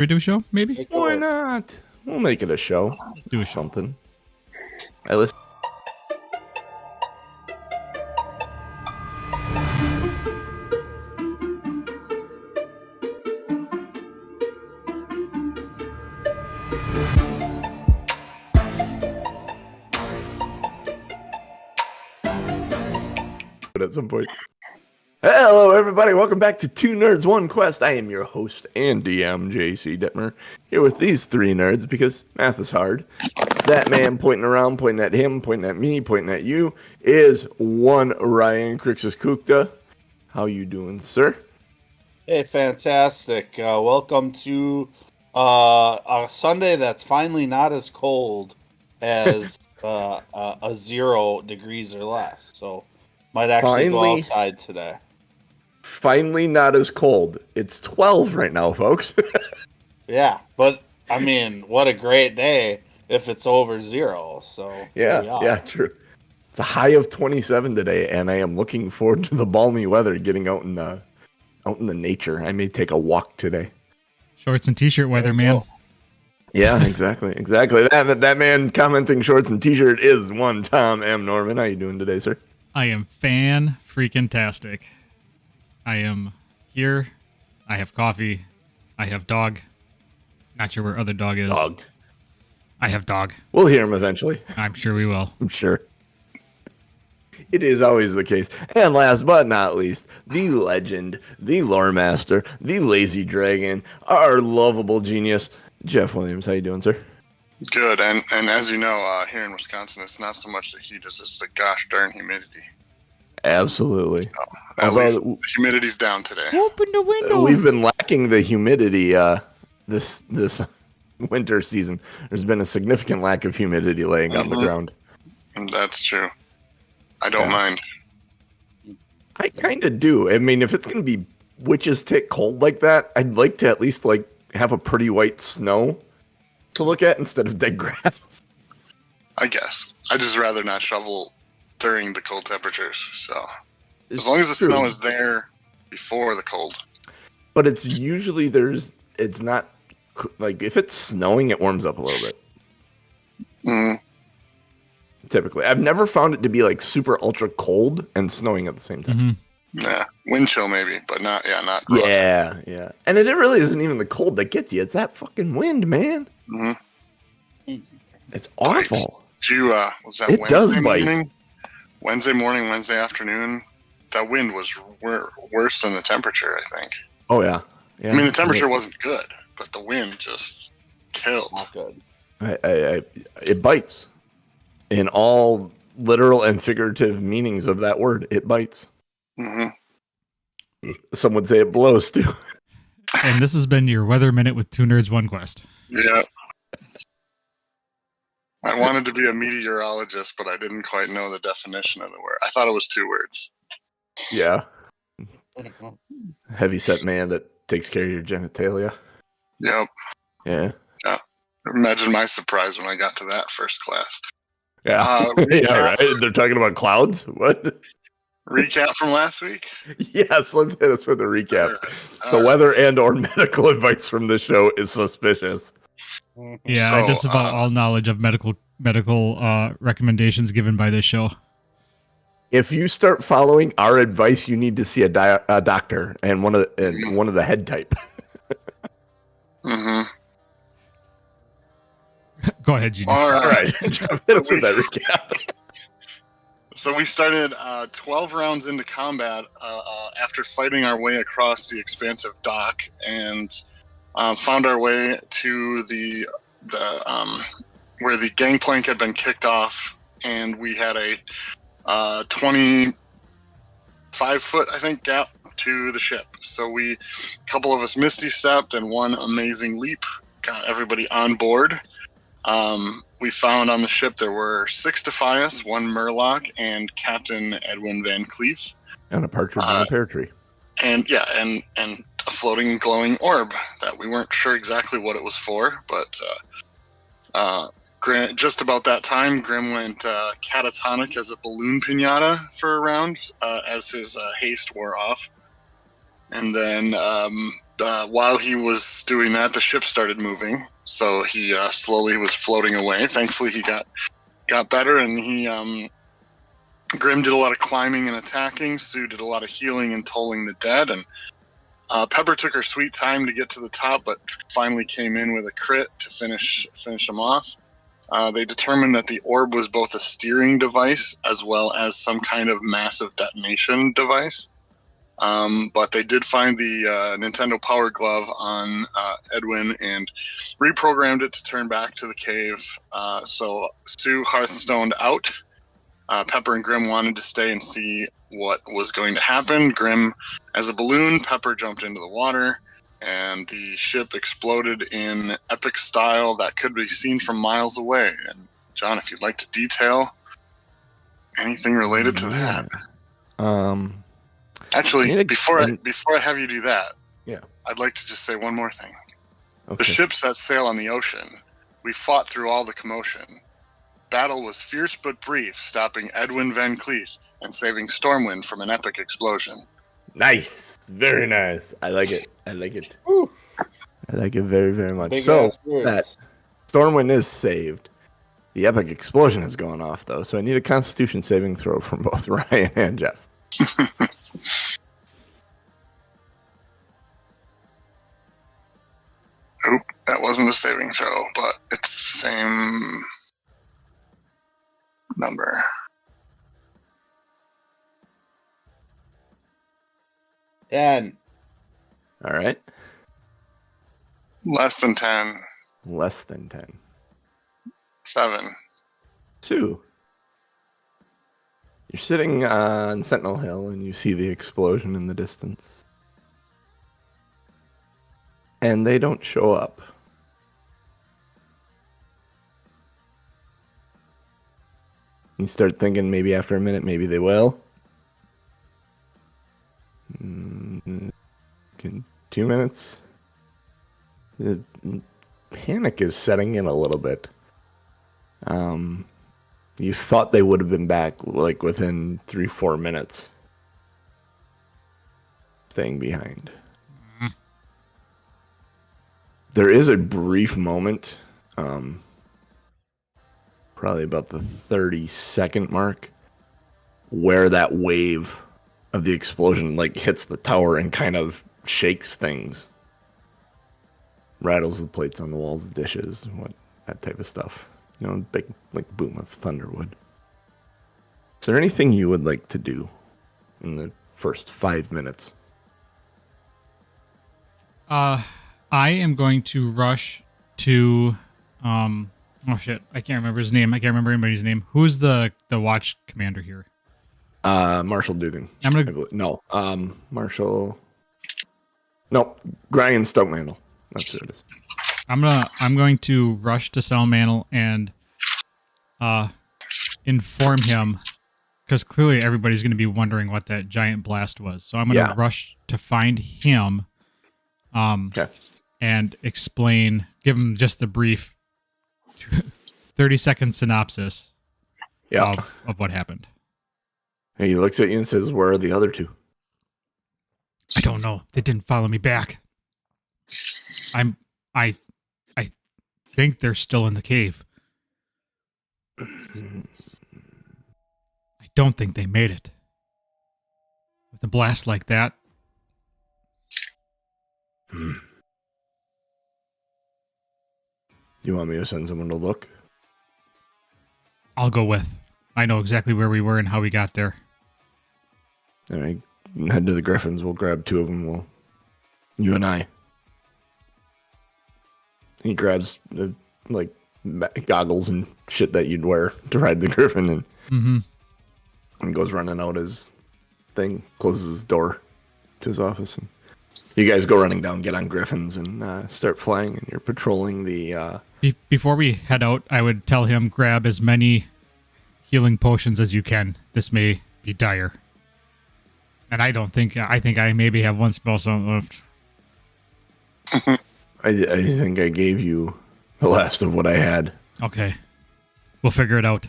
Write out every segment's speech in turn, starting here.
we do a show, maybe? Why not? We'll make it a show. Let's do a show. Something. I listen. At some point. Hello, everybody. Welcome back to Two Nerds, One Quest. I am your host and DM, JC Detmer, here with these three nerds because math is hard. That man pointing around, pointing at him, pointing at me, pointing at you is one Ryan Crixus Kukta. How you doing, sir? Hey, fantastic. Welcome to a Sunday that's finally not as cold as a 0 degrees or less. So might actually go outside today. Finally not as cold. It's 12 right now, folks. Yeah, but I mean, what a great day if it's over 0. So yeah, true. It's a high of 27 today, and I am looking forward to the balmy weather, getting out in the nature. I may take a walk today. Shorts and t-shirt weather, man. Yeah, exactly. That man commenting shorts and t-shirt is one Tom M. Norman. How you doing today, sir? I am fan-freaking-tastic. I am here. I have coffee. I have dog. Not sure where other dog is. Dog. I have dog. We'll hear him eventually. I'm sure we will. I'm sure. It is always the case. And last but not least, the legend, the lore master, the lazy dragon, our lovable genius, Jeff Williams. How you doing, sir? Good, and as you know, here in Wisconsin, it's not so much the heat as it's the gosh darn humidity. Absolutely. So, at least the humidity's down today. Open the window. We've been lacking the humidity this winter season. There's been a significant lack of humidity laying on the ground. That's true. I don't mind. I kind of do. I mean, if it's going to be witches tick cold like that, I'd like to at least have a pretty white snow to look at instead of dead grass. I guess. I'd just rather not shovel during the cold temperatures. So as long as the snow is there before the cold. But it's usually it's not like if it's snowing, it warms up a little bit. Mm. Typically, I've never found it to be like super ultra cold and snowing at the same time. Mm-hmm. Yeah, wind chill maybe, but not. Yeah. And it really isn't even the cold that gets you; it's that fucking wind, man. Mm-hmm. It's awful. Was that it Wednesday does bite. morning? Wednesday morning, Wednesday afternoon. That wind was worse than the temperature, I think. Oh yeah. I mean, the temperature wasn't good, but the wind just killed. Not good. It bites. In all literal and figurative meanings of that word, it bites. Mm-hmm. Some would say it blows too. And this has been your Weather Minute with Two Nerds, One Quest. Yeah. I wanted to be a meteorologist, but I didn't quite know the definition of the word. I thought it was 2 words. Yeah. Heavy set man that takes care of your genitalia. Yep. Yeah. Imagine my surprise when I got to that first class. Yeah. Yeah, right. They're talking about clouds? What? Recap from last week? Yes, let's hit us with a recap. The weather and or medical advice from this show is suspicious. Yeah, I disavow all knowledge of medical recommendations given by this show. If you start following our advice, you need to see a doctor and one of the head type. Mm-hmm. Go ahead, Genius. All right. Hit us with that recap. So we started 12 rounds into combat after fighting our way across the expansive dock and found our way to the where the gangplank had been kicked off, and we had a 25-foot, I think, gap to the ship. So a couple of us misty stepped, and one amazing leap got everybody on board. We found on the ship there were 6 Defias, 1 Murloc, and Captain Edwin VanCleef. And a partridge in a pear tree. And a floating glowing orb that we weren't sure exactly what it was for, but just about that time, Grim went catatonic as a balloon pinata for a round as his haste wore off. And then while he was doing that, the ship started moving. So he slowly was floating away. Thankfully, he got better, and Grim did a lot of climbing and attacking. Sue did a lot of healing and tolling the dead, and Pepper took her sweet time to get to the top, but finally came in with a crit to finish them off. They determined that the orb was both a steering device as well as some kind of massive detonation device. But they did find the Nintendo Power Glove on Edwin and reprogrammed it to turn back to the cave. So Sue Hearthstoned out. Pepper and Grim wanted to stay and see what was going to happen. Grim as a balloon, Pepper jumped into the water, and the ship exploded in epic style that could be seen from miles away. And John, if you'd like to detail anything related to that. Actually, before I have you do that, I'd like to just say one more thing. Okay. The ship set sail on the ocean. We fought through all the commotion. Battle was fierce but brief, stopping Edwin VanCleef and saving Stormwind from an epic explosion. Nice. Very nice. I like it. Woo. I like it very, very much. Big So ass words. that Stormwind is saved. The epic explosion has gone off, though, so I need a Constitution saving throw from both Ryan and Jeff. Oop, that wasn't a saving throw, but it's the same number. And All right. Less than 10. Less than 10. 7. 2. You're sitting on Sentinel Hill and you see the explosion in the distance. And they don't show up. You start thinking maybe after a minute, maybe they will. In 2 minutes. The panic is setting in a little bit. You thought they would have been back like within 3-4 minutes. Staying behind. There is a brief moment, probably about the 30-second mark, where that wave of the explosion like hits the tower and kind of shakes things. Rattles the plates on the walls, the dishes, that type of stuff. You know, big like boom of thunder would. Is there anything you would like to do in the first 5 minutes? I am going to rush to oh shit, I can't remember his name. I can't remember anybody's name. Who's the watch commander here? Marshall Dugan. Marshall. No, Brian Stokemantle. That's who it is. I'm going to rush to Salmantle and inform him, because clearly everybody's going to be wondering what that giant blast was. So I'm going to rush to find him. Okay. And explain, give him just the brief 30-second synopsis of what happened. And he looks at you and says, "Where are the other two?" I don't know. They didn't follow me back. I think they're still in the cave. I don't think they made it. With a blast like that. You want me to send someone to look? I'll go with. I know exactly where we were and how we got there. All right, head to the Griffins. We'll grab 2 of them. You and I. He grabs like goggles and shit that you'd wear to ride the Griffin, and goes running out his thing. Closes his door to his office, and you guys go running down, get on Griffins, and start flying. And you're patrolling the. Before we head out, I would tell him grab as many healing potions as you can. This may be dire. And I think I maybe have one spell left. I think I gave you the last of what I had. Okay. We'll figure it out.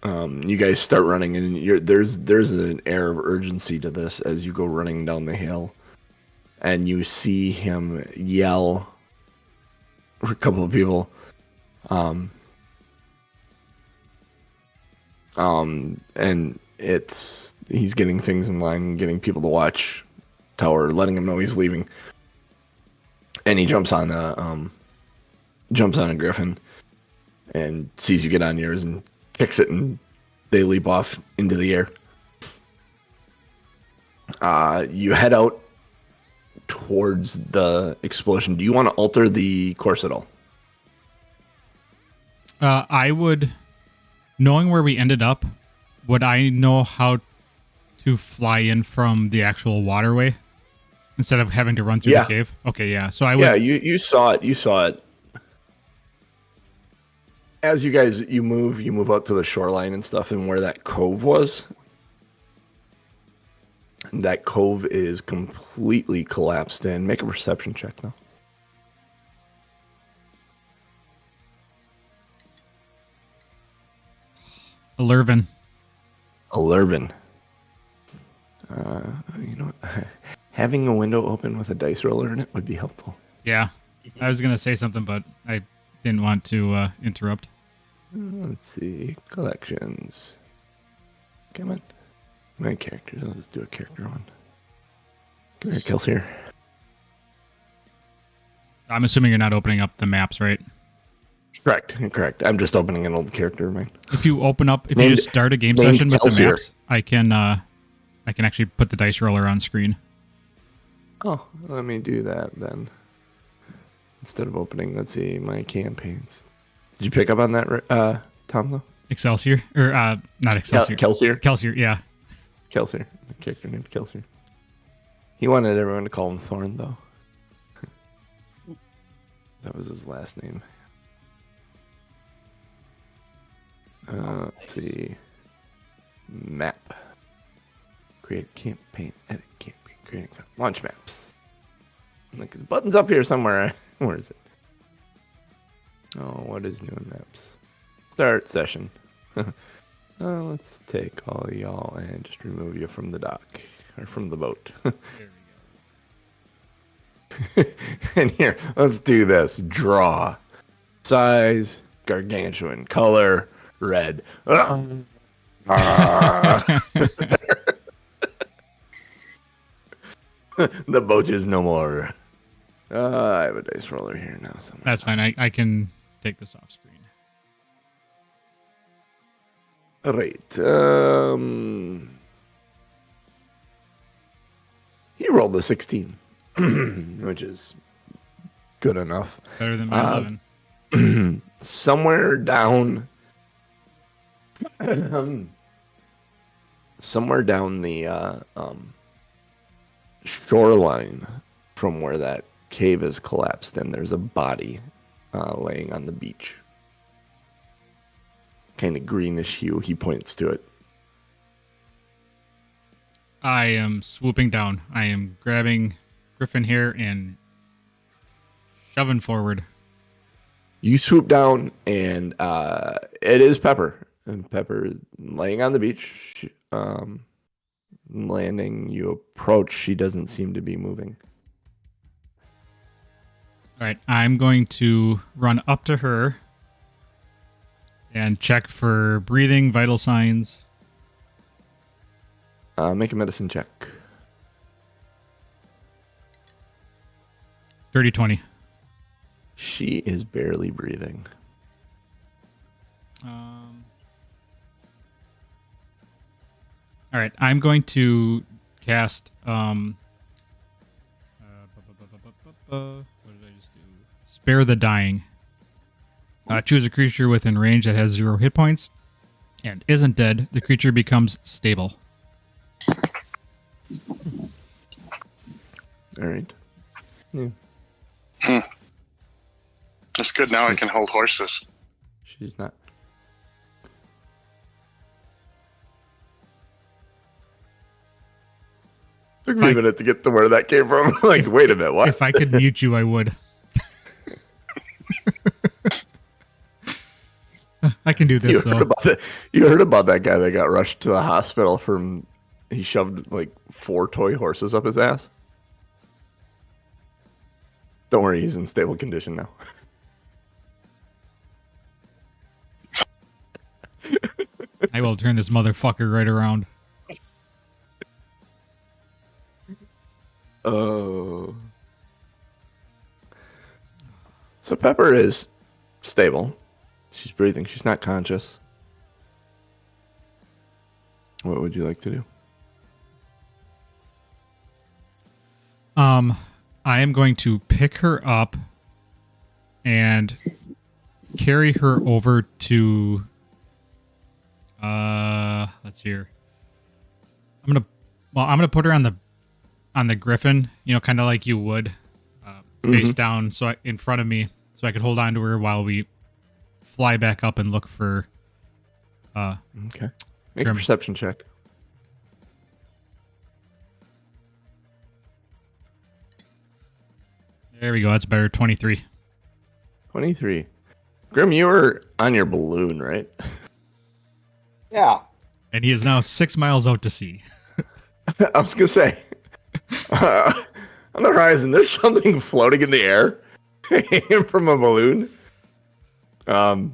You guys start running, and there's an air of urgency to this as you go running down the hill, and you see him yell for a couple of people. And he's getting things in line, getting people to watch tower, letting him know he's leaving. And he jumps on a griffin and sees you get on yours and kicks it, and they leap off into the air. You head out towards the explosion. Do you want to alter the course at all? I would, knowing where we ended up, would I know how to fly in from the actual waterway instead of having to run through the cave? Okay, yeah. So I would. Yeah, you saw it. You saw it. As you move out to the shoreline and stuff, and where that cove was. That cove is completely collapsed in. Make a perception check now. 11. You know what? Having a window open with a dice roller in it would be helpful. Yeah. I was going to say something, but I didn't want to interrupt. Let's see. Collections. Come on. My characters. I'll just do a character one. Come here, Kelsey. I'm assuming you're not opening up the maps, right? Correct. I'm just opening an old character of mine. If you just start a game session with the maps, I can actually put the dice roller on screen. Oh, let me do that then. Instead of opening, let's see, my campaigns. Did you pick up on that, Tom, though? Excelsior? Or, not Excelsior. Kelsier, yeah. Kelsier. The character named Kelsier. He wanted everyone to call him Thorn, though. That was his last name. Let's see. Map. Create campaign. Edit campaign. Create launch maps. Look, the button's up here somewhere. Where is it? Oh, what is new in maps? Start session. Let's take all y'all and just remove you from the dock. Or from the boat. There we go. And here, let's do this. Draw. Size. Gargantuan. Color. Red. The boat is no more. I have a dice roller here now. Somewhere. That's fine. I can take this off screen. All right. He rolled a 16, which is good enough. Better than my 11. Somewhere down the shoreline from where that cave is collapsed, and there's a body laying on the beach. Kind of greenish hue. He points to it. I am swooping down. I am grabbing Griffin here and shoving forward. You swoop down, and it is Pepper. And Pepper is laying on the beach. Landing, you approach. She doesn't seem to be moving. All right, I'm going to run up to her and check for breathing, vital signs. Make a medicine check. Dirty 20. She is barely breathing. All right, I'm going to cast. What did I just do? Spare the Dying. Choose a creature within range that has 0 hit points and isn't dead. The creature becomes stable. All right. Yeah. That's good. Now I can hold horses. She's not. Took me a minute to get to where that came from. Like, wait a minute, what? If I could mute you, I would. I can do this, though. You heard about that guy that got rushed to the hospital from... He shoved, like, 4 toy horses up his ass? Don't worry, he's in stable condition now. I will turn this motherfucker right around. Oh. So Pepper is stable. She's breathing. She's not conscious. What would you like to do? I am going to pick her up and carry her over to let's see here. I'm gonna put her on the griffin, kind of like you would, face down, in front of me, so I could hold on to her while we fly back up and look for okay. Make a perception check. There we go. That's better. 23. 23. Grim, you were on your balloon, right? Yeah. And he is now 6 miles out to sea. I was going to say, on the horizon, there's something floating in the air from a balloon. That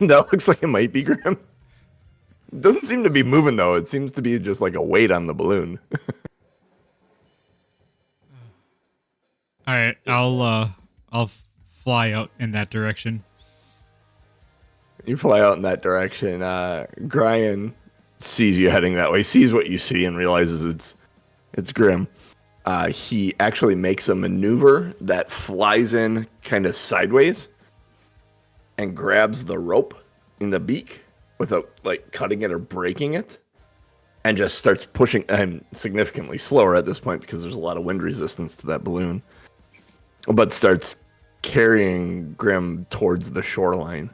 looks like it might be Grim. It doesn't seem to be moving, though. It seems to be just like a weight on the balloon. All right, I'll fly out in that direction. You fly out in that direction. Brian sees you heading that way, sees what you see, and realizes it's Grim. He actually makes a maneuver that flies in kind of sideways and grabs the rope in the beak without like cutting it or breaking it, and just starts pushing. And significantly slower at this point because there's a lot of wind resistance to that balloon. But starts carrying Grim towards the shoreline.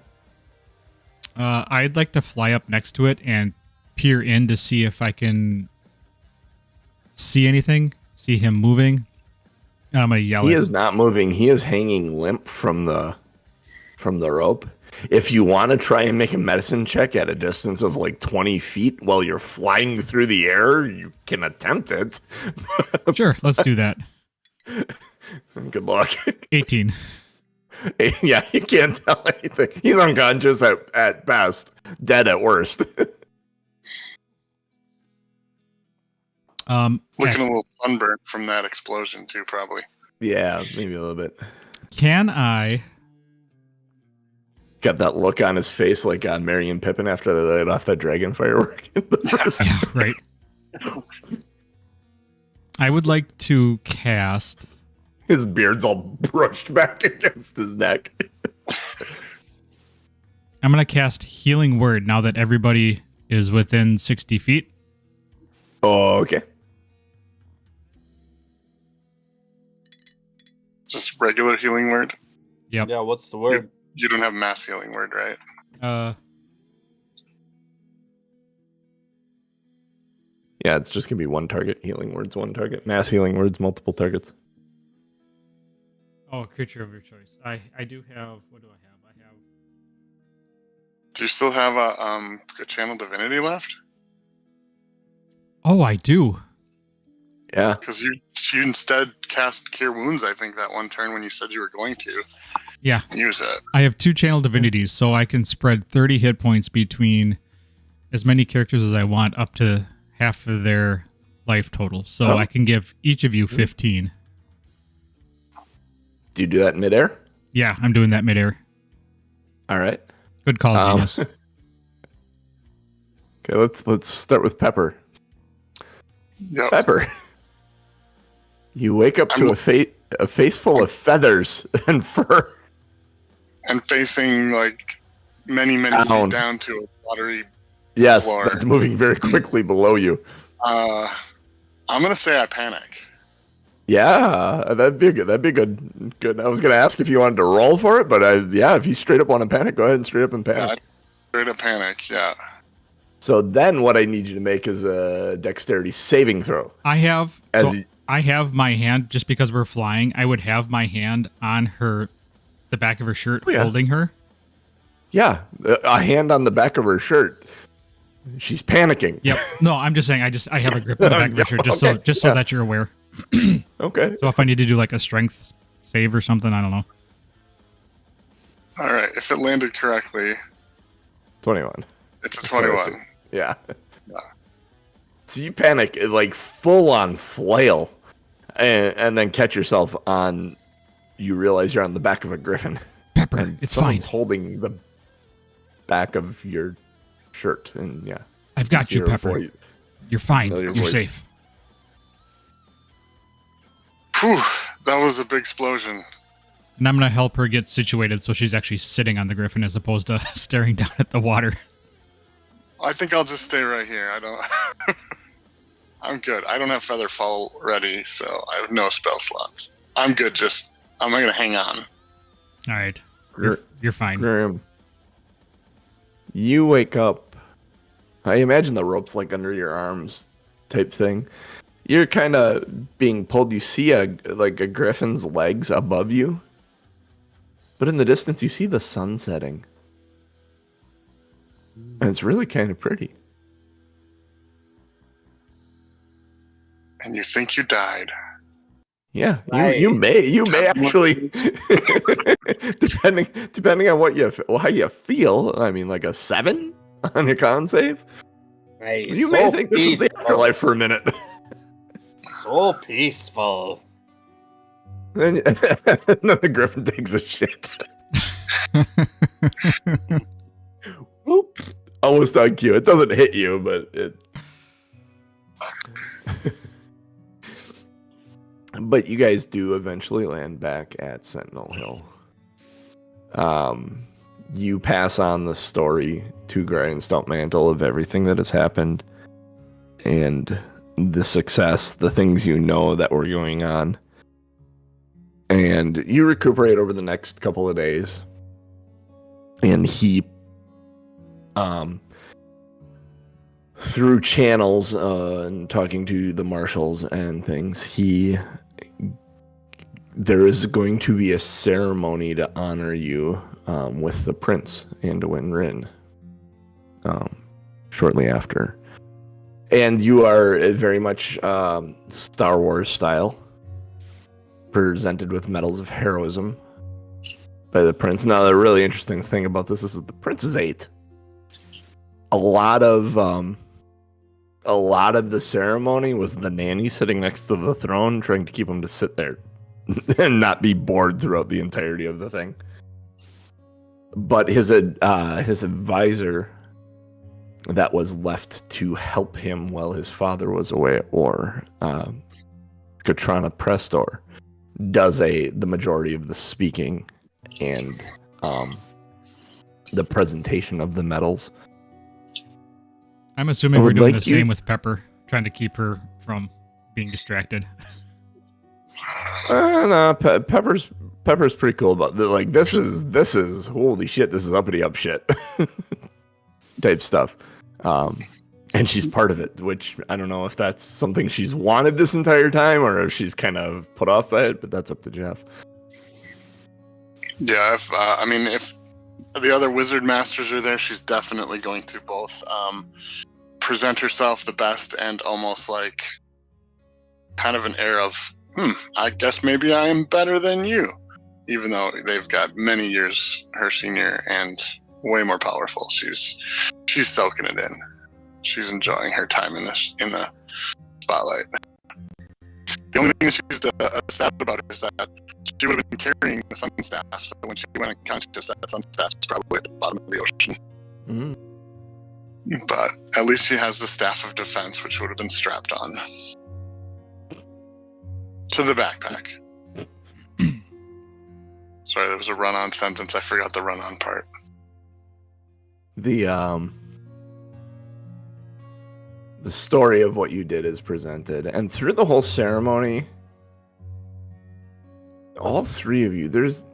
I'd like to fly up next to it and peer in to see if I can see anything, see him moving. And I'm going to yell He at him. is not moving. He is hanging limp from the rope. If you want to try and make a medicine check at a distance of like 20 feet while you're flying through the air, you can attempt it. Sure, let's do that. Good luck. 18. Yeah, you can't tell anything. He's unconscious at best, dead at worst. Looking a little sunburnt from that explosion too, probably. Yeah, maybe a little bit. Can I... Got that look on his face like on Merry and Pippin after they let off that dragon firework. Yeah, right. I would like to cast... His beard's all brushed back against his neck. I'm going to cast Healing Word now that everybody is within 60 feet. Oh, okay. Just regular healing word? Yep. Yeah, what's the word? You don't have mass healing word, right? Yeah, it's just going to be one target. Healing words, one target. Mass healing words, multiple targets. Oh, creature of your choice. I do have... What do I have? I have... Do you still have a channel divinity left? Oh, I do. Yeah. Because you instead cast Cure Wounds, I think, that one turn when you said you were going to. Yeah. Use it. I have 2 channel divinities, so I can spread 30 hit points between as many characters as I want up to half of their life total. So I can give each of you 15. Do you do that in midair? Yeah, I'm doing that midair. All right. Good call, genius. Okay, let's start with Pepper. Yep. Pepper. You wake up to a face full of feathers and fur. And facing like many feet down to a watery floor. That's moving very quickly below you. I'm gonna say I panic. Yeah, that'd be good. Good. I was gonna ask if you wanted to roll for it, but if you straight up want to panic, go ahead and straight up and panic. Yeah, straight up panic. Yeah. So then, what I need you to make is a dexterity saving throw. I have my hand, just because we're flying, I would have my hand on the back of her shirt, holding her. Yeah, a hand on the back of her shirt. She's panicking. Yep. No, I'm just saying. I have a grip on the back of her shirt just so that you're aware. Okay. So if I need to do like a strength save or something, I don't know. All right, if it landed correctly, 21. it's a 21. Yeah. So you panic, like full on flail, and then catch yourself on. You realize you're on the back of a griffin. Pepper, And it's fine. Holding the back of your shirt, and yeah, I've got you, Pepper. You're fine. Your You're voice. safe. Whew, that was a big explosion. And I'm gonna help her get situated so she's actually sitting on the griffin as opposed to staring down at the water. I think I'll just stay right here. I don't. I'm good. I don't have Featherfall ready, so I have no spell slots. I'm good. I'm gonna hang on. All right, you're fine. Grim. You wake up. I imagine the rope's like under your arms, type thing. You're kind of being pulled. You see a griffin's legs above you, but in the distance you see the sun setting, and it's really kind of pretty. And you think you died. Yeah, you may actually, depending on how you feel. I mean, like a 7 on your con save. Nice. You may think this is the afterlife for a minute. So peaceful. Then the griffin takes a shit. Oops. Almost on cue. It doesn't hit you, but it. But you guys do eventually land back at Sentinel Hill. You pass on the story to Grindstone Mantle of everything that has happened and the success, the things you know that were going on. And you recuperate over the next couple of days. And he, through channels and talking to the marshals and things, there is going to be a ceremony to honor you with the prince, Edwin Rin, shortly after. And you are very much Star Wars style, presented with medals of heroism by the prince. Now, the really interesting thing about this is that the prince is 8. A lot of the ceremony was the nanny sitting next to the throne, trying to keep him to sit there and not be bored throughout the entirety of the thing. But his advisor that was left to help him while his father was away at war, Katrana Prestor, does the majority of the speaking and the presentation of the medals. I'm assuming we're doing the same with Pepper, trying to keep her from being distracted. No, Pepper's pretty cool about like this is holy shit, this is uppity up shit type stuff. And she's part of it, which I don't know if that's something she's wanted this entire time or if she's kind of put off by it, but that's up to Jeff. Yeah, if the other wizard masters are there, she's definitely going to both present herself the best and almost like kind of an air of, I guess maybe I am better than you, even though they've got many years her senior and way more powerful. She's soaking it in. She's enjoying her time in the spotlight. The only thing she's sad about is that she would have been carrying the sun staff, so when she went unconscious, that sun staff's probably at the bottom of the ocean. Mm-hmm. But at least she has the staff of defense, which would have been strapped on to the backpack. Sorry, there was a run-on sentence. I forgot the run-on part. The story of what you did is presented, and through the whole ceremony, all three of you, there's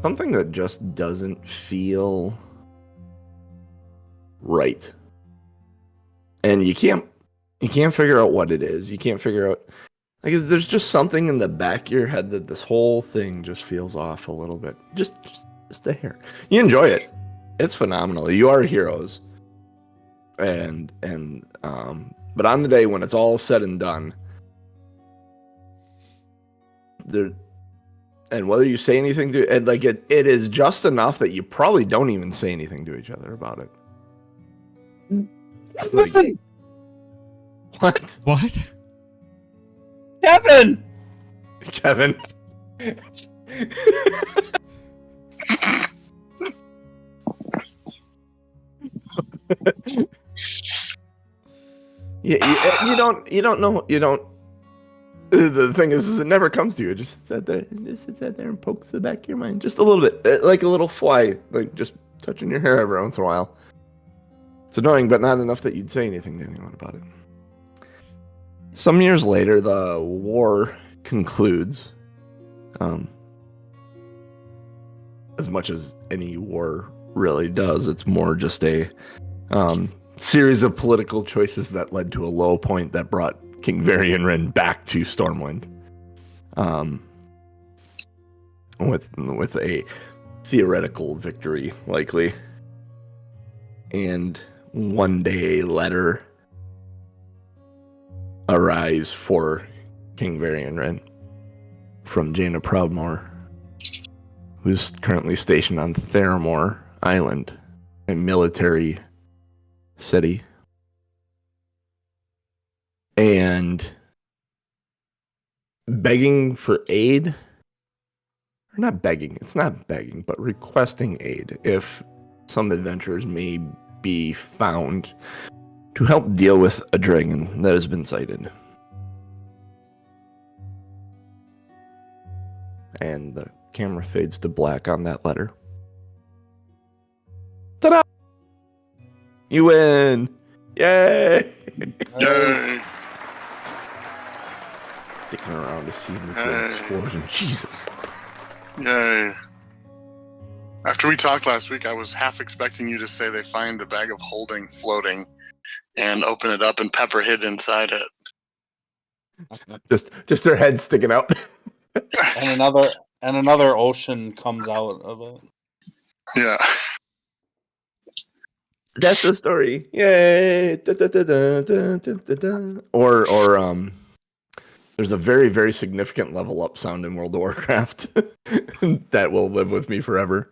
something that just doesn't feel right, and you can't figure out what it is. You can't figure out Like, there's just something in the back of your head that this whole thing just feels off a little bit. Just a hair. You enjoy it. It's phenomenal. You are heroes. But on the day when it's all said and done, and whether you say anything to and like it is just enough that you probably don't even say anything to each other about it. Like, what? What? Kevin. Kevin. You don't know. The thing is it never comes to you. It just sits there and pokes the back of your mind just a little bit, like a little fly, like just touching your hair every once in a while. It's annoying, but not enough that you'd say anything to anyone about it. Some years later, the war concludes. As much as any war really does, it's more just a series of political choices that led to a low point that brought King Varian back to Stormwind. With a theoretical victory, likely. And one day a letter arrives for King Varian from Jaina Proudmoore, who's currently stationed on Theramore Island, a military city. And begging for aid, or not begging, it's not begging, but requesting aid if some adventurers may be found to help deal with a dragon that has been sighted. And the camera fades to black on that letter. Ta-da! You win! Yay! Yay! Sticking around to see nuclear explosion. Jesus. Yay. After we talked last week, I was half expecting you to say they find the bag of holding floating and open it up and Pepper hid inside it. Just their head sticking out. and another ocean comes out of it. Yeah. That's the story. Yay! Da, da, da, da, da, da, da. Or there's a very, very significant level up sound in World of Warcraft that will live with me forever.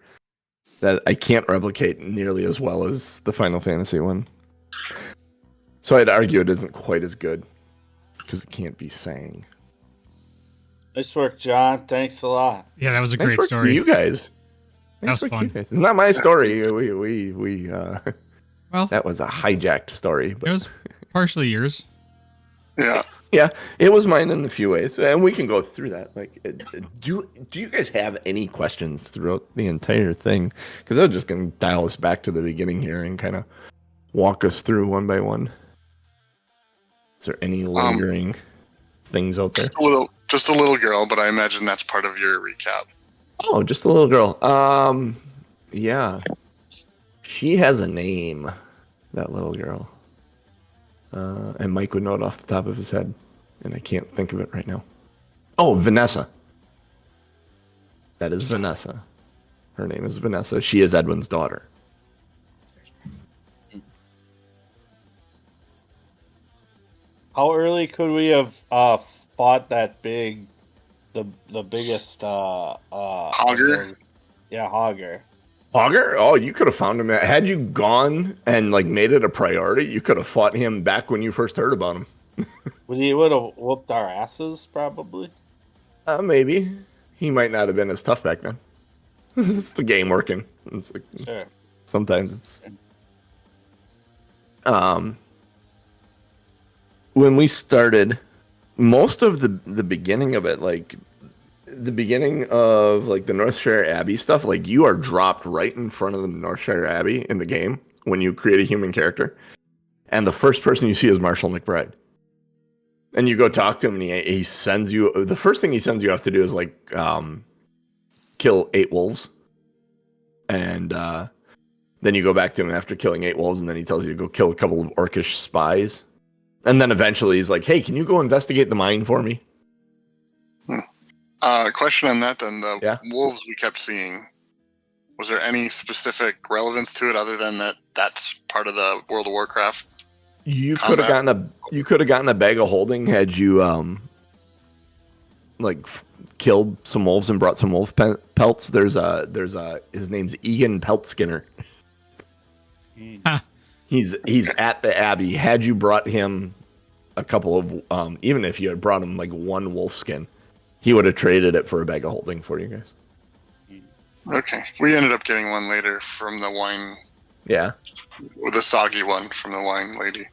That I can't replicate nearly as well as the Final Fantasy one. So I'd argue it isn't quite as good because it can't be sang. Nice work, John. Thanks a lot. Yeah, that was a Nice great work story. to you guys. That was fun. It's not my story. Well, that was a hijacked story. But it was partially yours. Yeah. yeah, it was mine in a few ways, and we can go through that. Like, do you guys have any questions throughout the entire thing? Because I'm just going to dial us back to the beginning here and kind of walk us through one by one. Is there any lingering things out there? Just a little girl, but I imagine that's part of your recap. Oh, just a little girl. Yeah, she has a name. That little girl. And Mike would know it off the top of his head, and I can't think of it right now. Oh, Vanessa. That is Vanessa. Her name is Vanessa. She is Edwin's daughter. How early could we have fought that the biggest Hogger? Yeah, Hogger. Hogger? Oh, you could have found him. Had you gone and like made it a priority, you could have fought him back when you first heard about him. He would have whooped our asses, probably. Maybe. He might not have been as tough back then. It's the game working. It's like, Sure. sometimes it's... When we started, most of the beginning of it, like the beginning of like the Northshire Abbey stuff, like you are dropped right in front of the Northshire Abbey in the game when you create a human character, and the first person you see is Marshall McBride, and you go talk to him, and he sends you, the first thing he sends you have to do is like kill 8 wolves, and then you go back to him after killing 8 wolves, and then he tells you to go kill a couple of orcish spies. And then eventually he's like, hey, can you go investigate the mine for me? Question on that then. The Yeah. wolves we kept seeing, was there any specific relevance to it other than that's part of the World of Warcraft? You could have gotten a bag of holding had you killed some wolves and brought some wolf pelts. There's his name's Egan Peltskinner. He's at the Abbey. Had you brought him a couple of even if you had brought him like one wolf skin, he would have traded it for a bag of holding for you guys. Okay, we ended up getting one later from the wine. Yeah, with the soggy one from the wine lady,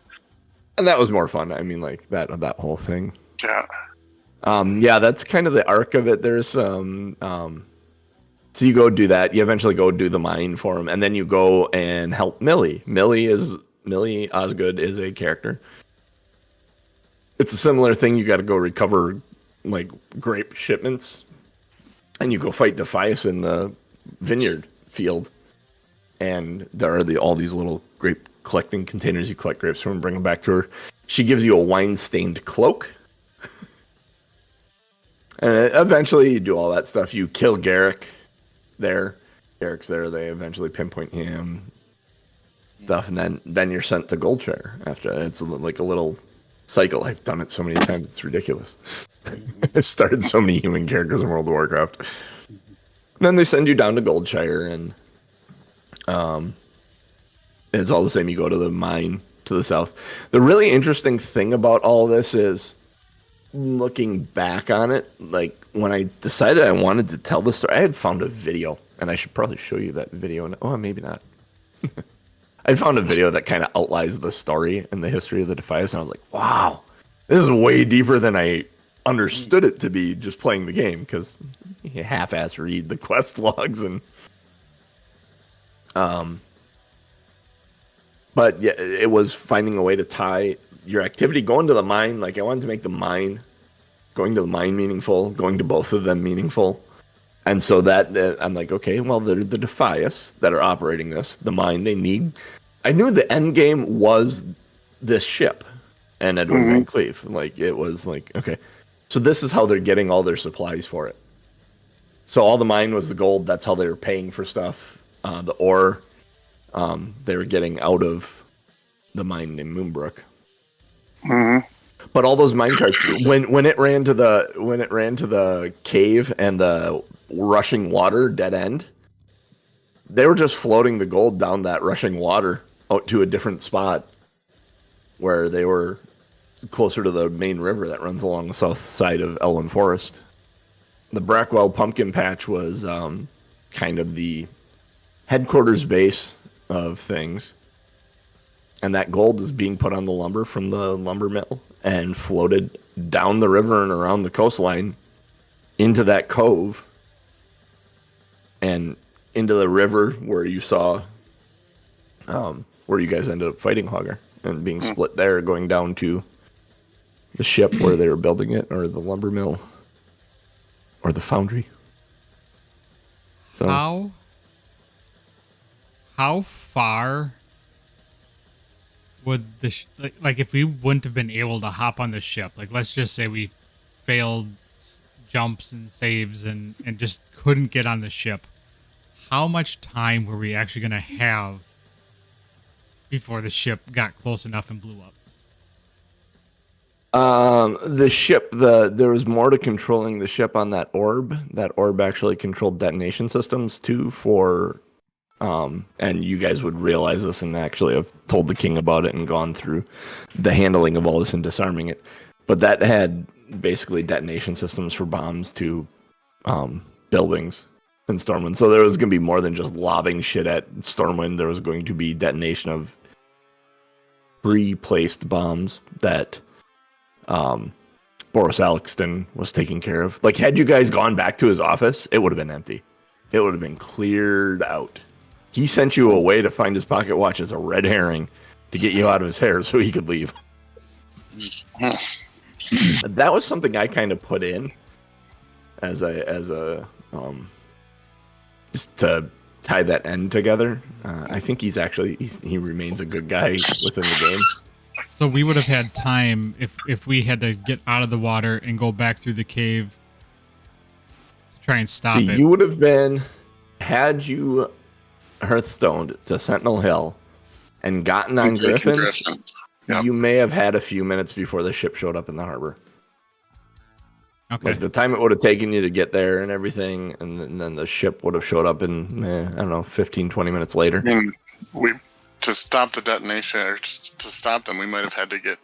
and that was more fun. I mean, like that whole thing. Yeah. Yeah, that's kind of the arc of it. There's some. So you go do that. You eventually go do the mine for him, and then you go and help Millie. Millie Osgood is a character. It's a similar thing. You got to go recover like grape shipments, and you go fight Defias in the vineyard field. And there are all these little grape collecting containers. You collect grapes from and bring them back to her. She gives you a wine-stained cloak. And eventually you do all that stuff. You kill Garrick there. Garrick's there. They eventually pinpoint him. Stuff. And then you're sent to Goldshire after. It's like a little cycle. I've done it so many times. It's ridiculous. I've started so many human characters in World of Warcraft. And then they send you down to Goldshire, and it's all the same. You go to the mine to the south. The really interesting thing about all this is, looking back on it, like when I decided I wanted to tell the story, I had found a video, and I should probably show you that video. Oh, maybe not. I found a video that kind of outlines the story and the history of the Defias, and I was like, wow, this is way deeper than I understood it to be just playing the game, because you half-ass read the quest logs and but yeah, it was finding a way to tie your activity, going to the mine. Like, I wanted to make going to the mine meaningful, going to both of them meaningful. And so that I'm like, okay, well, they're the Defias that are operating the mine. They need. I knew the end game was this ship and Edwin VanCleef. Like, it was like, okay, so this is how they're getting all their supplies for it. So all the mine was the gold. That's how they were paying for stuff. The ore they were getting out of the mine named Moonbrook. But all those mine carts, when it ran to the cave and the rushing water dead end, they were just floating the gold down that rushing water out to a different spot where they were closer to the main river that runs along the south side of Elwyn Forest. The Brackwell Pumpkin Patch was kind of the headquarters base of things, and that gold is being put on the lumber from the lumber mill and floated down the river and around the coastline into that cove and into the river where you saw where you guys ended up fighting Hogger and being split there, going down to the ship where they were building it, or the lumber mill, or the foundry. So, how far would the like if we wouldn't have been able to hop on the ship, like let's just say we failed jumps and saves and just couldn't get on the ship, how much time were we actually going to have before the ship got close enough and blew up? The ship, there was more to controlling the ship on that orb. That orb actually controlled detonation systems too for, and you guys would realize this and actually have told the king about it and gone through the handling of all this and disarming it. But that had basically detonation systems for bombs to buildings in Stormwind. So there was going to be more than just lobbing shit at Stormwind. There was going to be detonation of pre-placed bombs that Boris Alexton was taking care of. Like, had you guys gone back to his office, it would have been empty. It would have been cleared out. He sent you away to find his pocket watch as a red herring to get you out of his hair so he could leave. That was something I kind of put in as a just to tie that end together. I think he remains a good guy within the game. So we would have had time if we had to get out of the water and go back through the cave try and stop See, it. you would have been, had you Hearthstoned to Sentinel Hill and gotten on Griffins, Yep. you may have had a few minutes before the ship showed up in the harbor. Okay. Like the time it would have taken you to get there and everything, and then the ship would have showed up in, I don't know, 15, 20 minutes later. I mean, to stop the detonation, or to stop them, we might have had to get,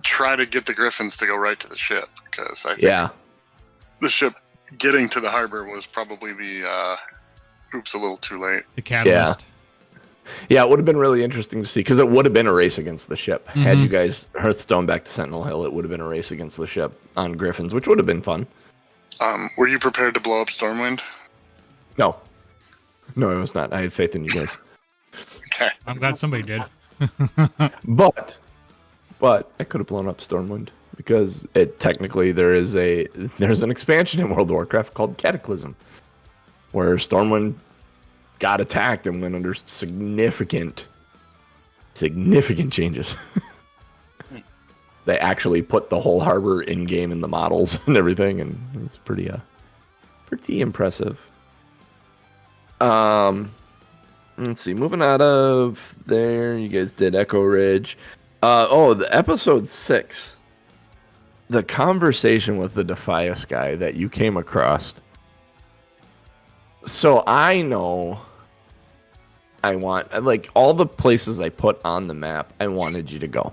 try to get the Griffins to go right to the ship, because I think the ship getting to the harbor was probably the oops, a little too late. The catalyst. Yeah, it would have been really interesting to see, because it would have been a race against the ship. Had you guys Hearthstone back to Sentinel Hill, it would have been a race against the ship on Griffins, which would have been fun. Were you prepared to blow up Stormwind? No, I was not. I had faith in you guys. Okay. I'm glad somebody did. But I could have blown up Stormwind, because technically there's an expansion in World of Warcraft called Cataclysm, where Stormwind got attacked and went under significant changes. They actually put the whole harbor in game in the models and everything, and it was pretty impressive. Let's see. Moving out of there, you guys did Echo Ridge. The episode 6, the conversation with the Defias guy that you came across. So I know I want, like, all the places I put on the map, I wanted you to go.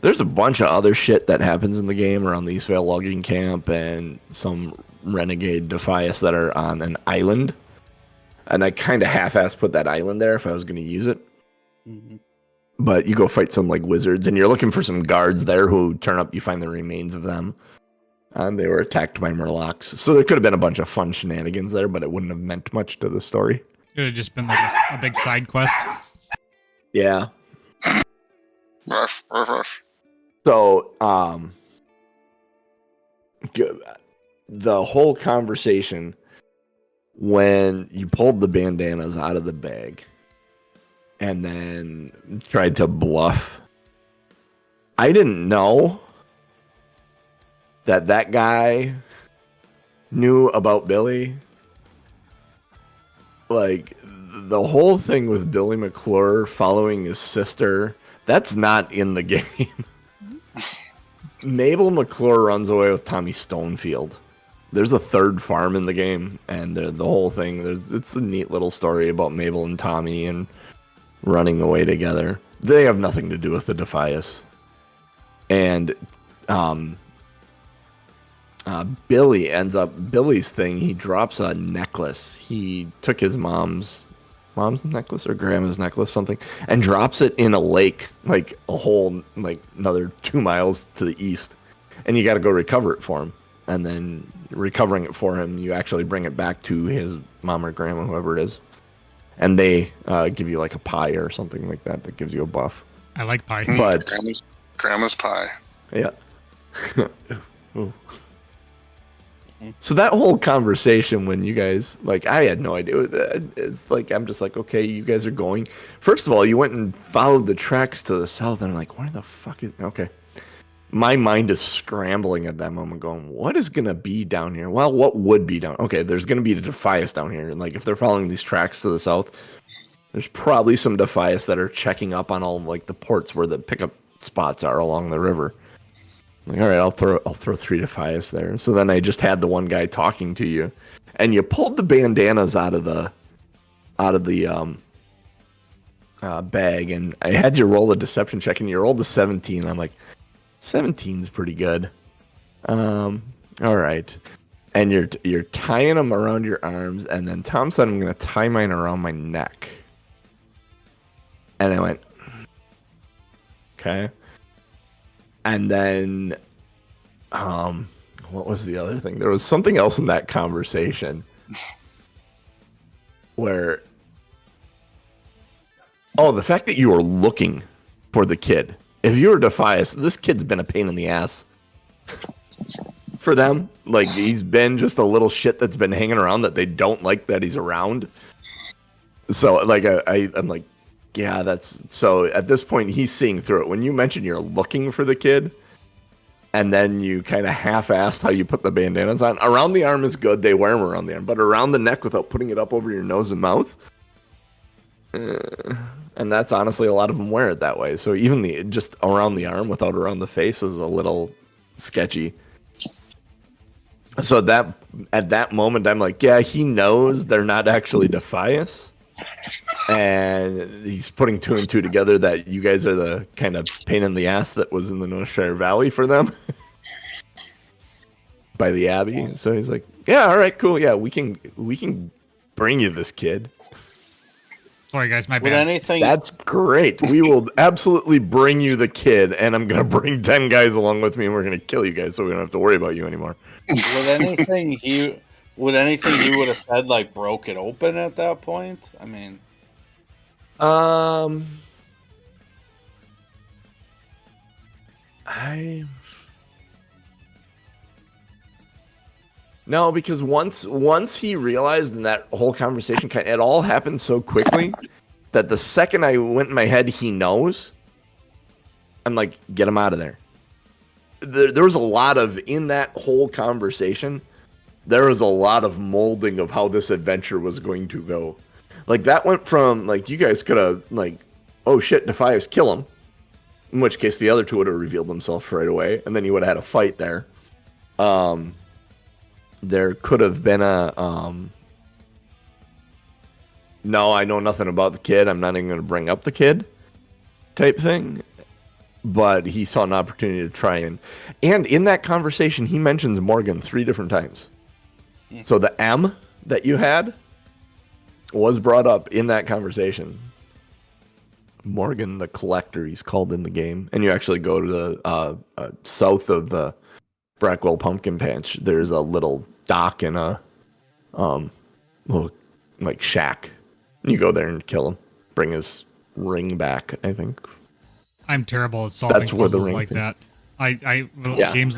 There's a bunch of other shit that happens in the game around the Eastvale logging camp and some renegade Defias that are on an island. And I kind of half-assed put that island there if I was going to use it. Mm-hmm. But you go fight some, like, wizards, and you're looking for some guards there who turn up, you find the remains of them. And they were attacked by Murlocs. So there could have been a bunch of fun shenanigans there, but it wouldn't have meant much to the story. It would have just been like a big side quest. Yeah. Ruff. So, the whole conversation when you pulled the bandanas out of the bag and then tried to bluff, I didn't know that guy knew about Billy. Like, the whole thing with Billy McClure following his sister, that's not in the game. Mabel McClure runs away with Tommy Stonefield. There's a third farm in the game, and the whole thing, it's a neat little story about Mabel and Tommy and running away together. They have nothing to do with the Defias. And Billy's thing, he drops a necklace. He took his mom's necklace or grandma's necklace, something, and drops it in a lake, like a whole, like another 2 miles to the east. And you got to go recover it for him. And then recovering it for him, you actually bring it back to his mom or grandma, whoever it is. And they give you like a pie or something like that gives you a buff. I like pie. But Grandma's pie. Yeah. Ooh. So that whole conversation when you guys, like, I had no idea. It's like, I'm just like, okay, you guys are going. First of all, you went and followed the tracks to the south, and I'm like, where the fuck is... Okay. My mind is scrambling at that moment going, what is going to be down here? Well, what would be down? Okay, there's going to be the Defias down here. And, like, if they're following these tracks to the south, there's probably some Defias that are checking up on all, like, the ports where the pickup spots are along the river. Like, all right, I'll throw 3 Defias there. So then I just had the one guy talking to you, and you pulled the bandanas out of the bag, and I had you roll a deception check, and you rolled a 17. I'm like, 17's pretty good. All right, and you're tying them around your arms, and then Tom said, I'm gonna tie mine around my neck, and I went, okay. And then, what was the other thing? There was something else in that conversation where, the fact that you were looking for the kid. If you were Defias, this kid's been a pain in the ass for them. Like, he's been just a little shit that's been hanging around that they don't like that he's around. So, like, I'm like, yeah, that's... So, at this point, he's seeing through it. When you mentioned you're looking for the kid, and then you kind of half-assed how you put the bandanas on. Around the arm is good. They wear them around the arm. But around the neck without putting it up over your nose and mouth, and that's honestly, a lot of them wear it that way. So even just around the arm without around the face is a little sketchy. So that at that moment, I'm like, yeah, he knows they're not actually Defias. And he's putting 2 and 2 together that you guys are the kind of pain in the ass that was in the Northshire Valley for them by the Abbey. So he's like, yeah, all right, cool. Yeah, we can bring you this kid. Sorry, guys, my With bad. anything, That's great. We will absolutely bring you the kid, and I'm going to bring 10 guys along with me, and we're going to kill you guys so we don't have to worry about you anymore. would anything he would have said like broke it open at that point? I mean, No, because once he realized in that whole conversation, it all happened so quickly that the second I went in my head, he knows, I'm like, get him out of there. There was a lot of, in that whole conversation, there was a lot of molding of how this adventure was going to go. Like, that went from, like, you guys could have, like, oh shit, Defias, kill him. In which case the other two would have revealed themselves right away, and then you would have had a fight there. There could have been a, no, I know nothing about the kid, I'm not even going to bring up the kid type thing. But he saw an opportunity to try and in that conversation, he mentions Morgan 3 different times. So the M that you had was brought up in that conversation. Morgan the Collector, he's called in the game. And you actually go to the south of the Brackwell Pumpkin Patch. There's a little dock and a little like shack. You go there and kill him. Bring his ring back, I think. I'm terrible at solving That's where the puzzles ring like thing- that. Yeah. Games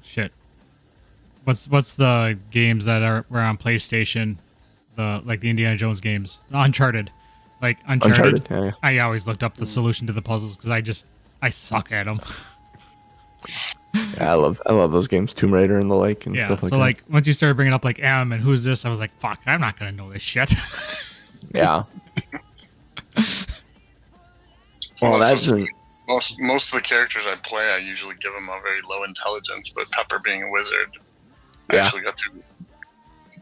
shit. What's the games that were on PlayStation? The Indiana Jones games, Uncharted. Like Uncharted. Yeah. I always looked up the solution to the puzzles because I suck at them. Yeah, I love those games, Tomb Raider and the like, and Yeah. stuff like So that. like once you started bringing up like M and who's this, I was like, fuck, I'm not gonna know this shit. Yeah. Well, that's most of the characters I play, I usually give them a very low intelligence, but Pepper being a wizard, I Yeah. actually got to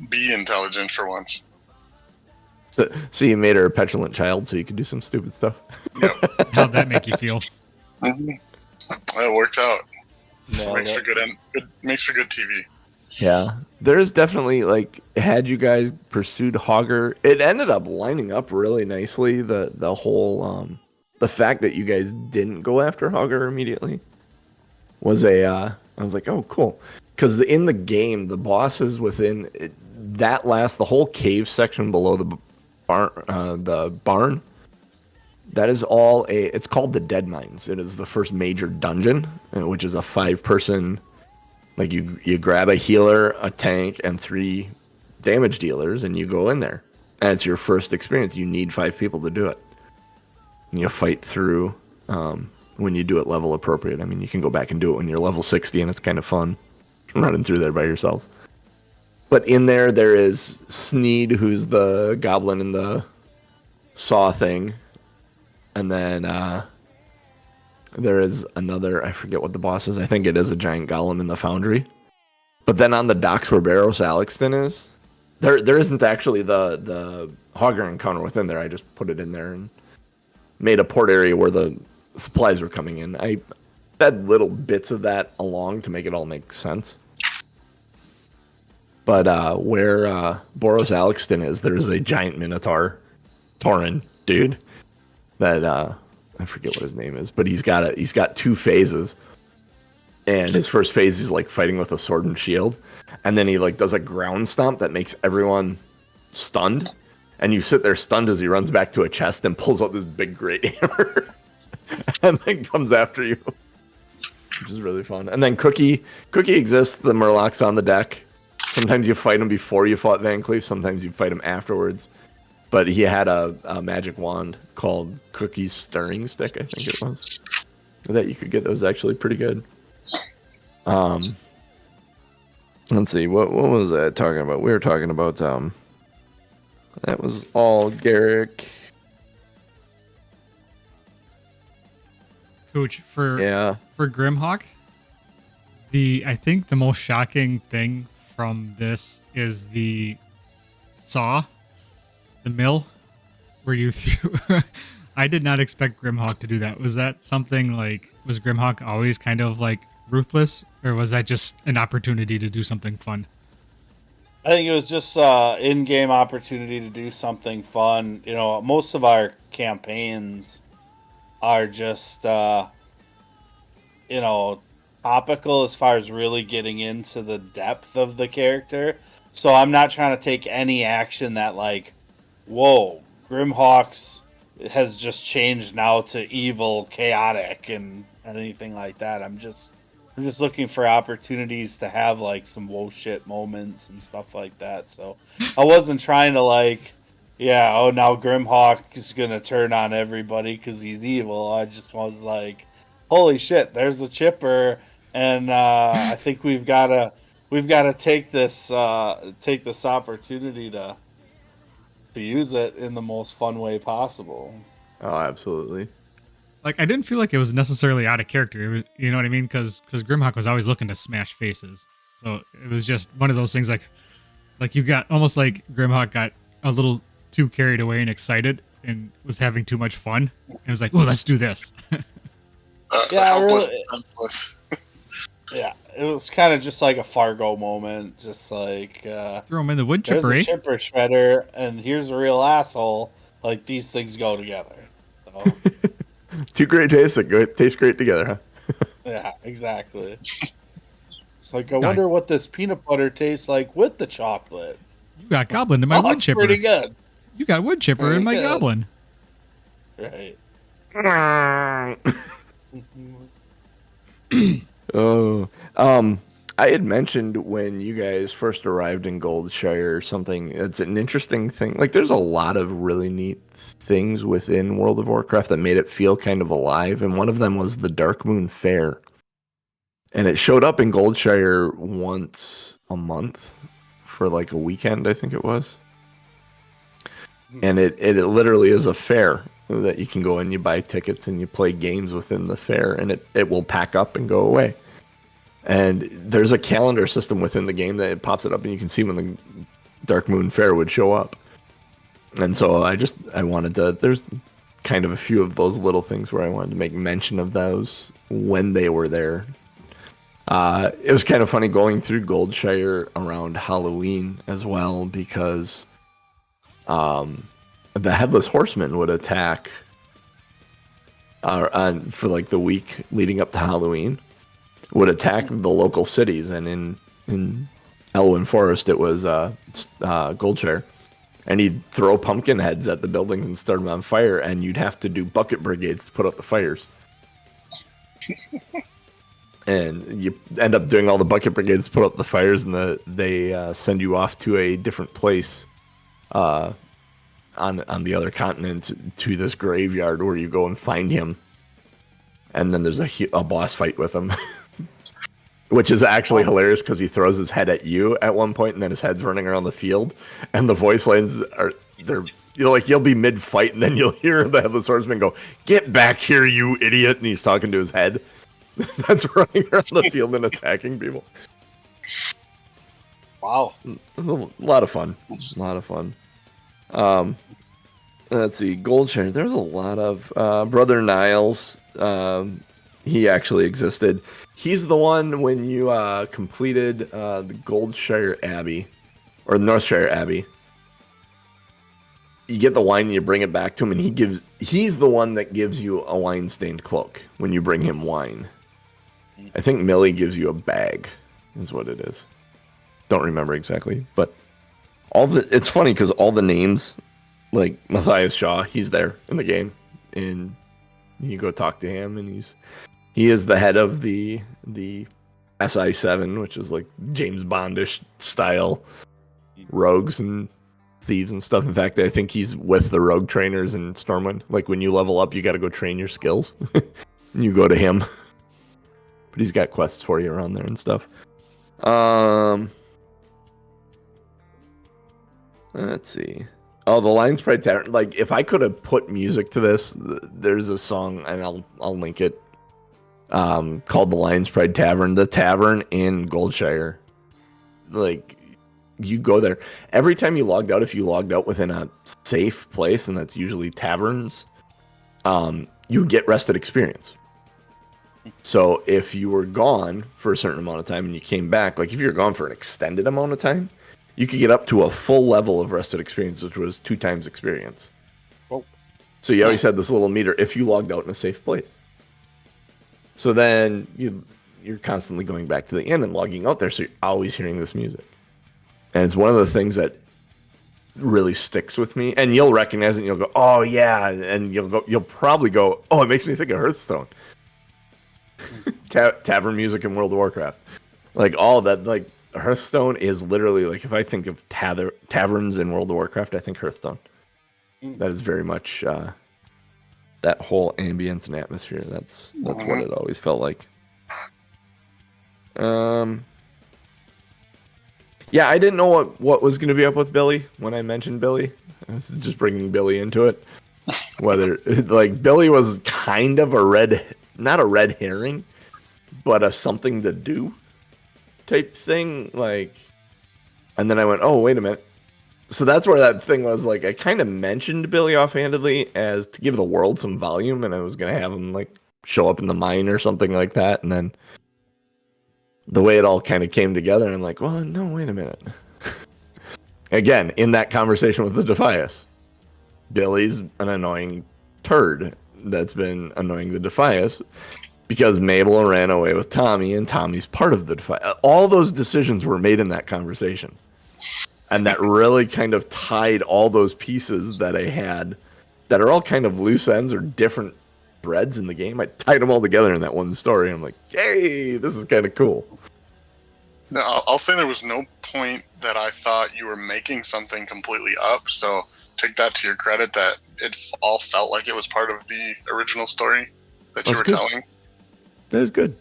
be intelligent for once. so you made her a petulant child so you could do some stupid stuff. Yep. How'd that make you feel? That worked out. no, Makes for good TV. Yeah, there's definitely like, had you guys pursued Hogger, it ended up lining up really nicely. The whole the fact that you guys didn't go after Hogger immediately was I was like, oh cool, because in the game the bosses within the whole cave section below the barn, that is all it's called the Dead Mines. It is the first major dungeon, which is a 5-person. Like you grab a healer, a tank, and 3 damage dealers, and you go in there. And it's your first experience. You need 5 people to do it. And you fight through when you do it level appropriate. I mean, you can go back and do it when you're level 60, and it's kind of fun running through there by yourself. But in there is Sneed, who's the goblin in the saw thing. And then there is another, I forget what the boss is. I think it is a giant golem in the foundry. But then on the docks where Barrows Alexton is, there isn't actually the Hogger encounter within there. I just put it in there and made a port area where the supplies were coming in. I fed little bits of that along to make it all make sense. But where Boros Alexton is, there's a giant Minotaur Tauren dude that I forget what his name is, but he's got 2 phases. And his first phase is like fighting with a sword and shield, and then he like does a ground stomp that makes everyone stunned, and you sit there stunned as he runs back to a chest and pulls out this big great hammer and then comes after you, which is really fun. And then Cookie exists. The Murloc's on the deck. Sometimes you fight him before you fought VanCleef. Sometimes you fight him afterwards. But he had a magic wand called Cookie's Stirring Stick, I think it was. that you could get that was actually pretty good. Let's see, what was I talking about? We were talking about that was all Garrick. Coach, for Grimhawk, I think the most shocking thing from this is the saw, the mill, where you threw. I did not expect Grimhawk to do that. Was that something like, was Grimhawk always kind of like ruthless, or was that just an opportunity to do something fun? I think it was just in-game opportunity to do something fun. You know, most of our campaigns are just, topical as far as really getting into the depth of the character. So I'm not trying to take any action that, like, whoa, Grimhawk's has just changed now to evil, chaotic, and anything like that. I'm just looking for opportunities to have like some whoa shit moments and stuff like that. So I wasn't trying to like, now Grimhawk is gonna turn on everybody because he's evil. I just was like, holy shit, there's a chipper, and I think we've gotta take this opportunity to use it in the most fun way possible. Oh, absolutely. Like, I didn't feel like it was necessarily out of character. It was, you know what I mean? Because Grimhawk was always looking to smash faces. So it was just one of those things like you got almost like Grimhawk got a little too carried away and excited and was having too much fun. And was like, oh, let's do this. Helpless, really, defenseless. Yeah, it was kind of just like a Fargo moment. Just like, throw him in the wood there's chipper, a chipper shredder, and here's a real asshole. Like, these things go together. So. Two great tastes that taste great together, huh? Yeah, exactly. It's like, I wonder what this peanut butter tastes like with the chocolate. You got goblin in my wood chipper. Pretty good. You got wood chipper Pretty in my good. goblin. Right. I had mentioned when you guys first arrived in Goldshire something. It's an interesting thing. Like, there's a lot of really neat things within World of Warcraft that made it feel kind of alive, and one of them was the Dark Moon Fair. And it showed up in Goldshire once a month for like a weekend, I think it was. And it literally is a fair that you can go and you buy tickets and you play games within the fair, and it will pack up and go away. And there's a calendar system within the game that it pops it up, and you can see when the Dark Moon Fair would show up. And so I wanted to, there's kind of a few of those little things where I wanted to make mention of those when they were there. It was kind of funny going through Goldshire around Halloween as well, because the Headless Horseman would attack for like the week leading up to Halloween, would attack the local cities. And in Elwyn Forest, it was Goldshire. And he'd throw pumpkin heads at the buildings and start them on fire, and you'd have to do bucket brigades to put out the fires. And you end up doing all the bucket brigades to put out the fires, and they send you off to a different place on the other continent, to this graveyard where you go and find him. And then there's a boss fight with him. Which is actually hilarious because he throws his head at you at one point, and then his head's running around the field, and the voice lines you'll be mid-fight, and then you'll hear the Headless Horseman go, "Get back here, you idiot!" And he's talking to his head. That's running around the field and attacking people. Wow. It was a lot of fun. Let's see, Goldshire. There's a lot of Brother Niles. He actually existed. He's the one when you completed the Goldshire Abbey, or Northshire Abbey. You get the wine and you bring it back to him, and he's the one that gives you a wine-stained cloak when you bring him wine. I think Millie gives you a bag, is what it is. Don't remember exactly, but it's funny because all the names, like Matthias Shaw, he's there in the game, and you go talk to him, and he is the head of the SI7, which is like James Bondish style rogues and thieves and stuff. In fact, I think he's with the rogue trainers in Stormwind. Like, when you level up, you got to go train your skills. You go to him. But he's got quests for you around there and stuff. Let's see. Oh, the Lion's Pride Tavern. Like, if I could have put music to this, there's a song, and I'll link it, called the Lion's Pride Tavern. The tavern in Goldshire. Like, you go there. Every time you logged out, if you logged out within a safe place, and that's usually taverns, you get rested experience. So if you were gone for a certain amount of time and you came back, like if you were gone for an extended amount of time, you could get up to a full level of rested experience, which was 2 times experience. Oh. So you always had this little meter if you logged out in a safe place. So then you're constantly going back to the inn and logging out there, so you're always hearing this music. And it's one of the things that really sticks with me. And you'll recognize it and you'll go, oh yeah, and you'll probably go, oh, it makes me think of Hearthstone. Tavern music in World of Warcraft. Like all that, like Hearthstone is literally like, if I think of taverns in World of Warcraft, I think Hearthstone. That is very much that whole ambience and atmosphere. That's what it always felt like. Yeah, I didn't know what was going to be up with Billy when I mentioned Billy. I was just bringing Billy into it. Whether like Billy was kind of not a red herring, but a something to do type thing. Like, and then I went, oh, wait a minute. So that's where that thing was. Like, I kind of mentioned Billy offhandedly as to give the world some volume, and I was going to have him like show up in the mine or something like that. And then the way it all kind of came together, I'm like, well, no, wait a minute. Again, in that conversation with the Defias, Billy's an annoying turd that's been annoying the Defias because Mabel ran away with Tommy and Tommy's part of the Defias. All those decisions were made in that conversation. And that really kind of tied all those pieces that I had that are all kind of loose ends or different threads in the game. I tied them all together in that one story. I'm like, yay, this is kind of cool. No, I'll say there was no point that I thought you were making something completely up. So take that to your credit that it all felt like it was part of the original story that you were telling. That is good.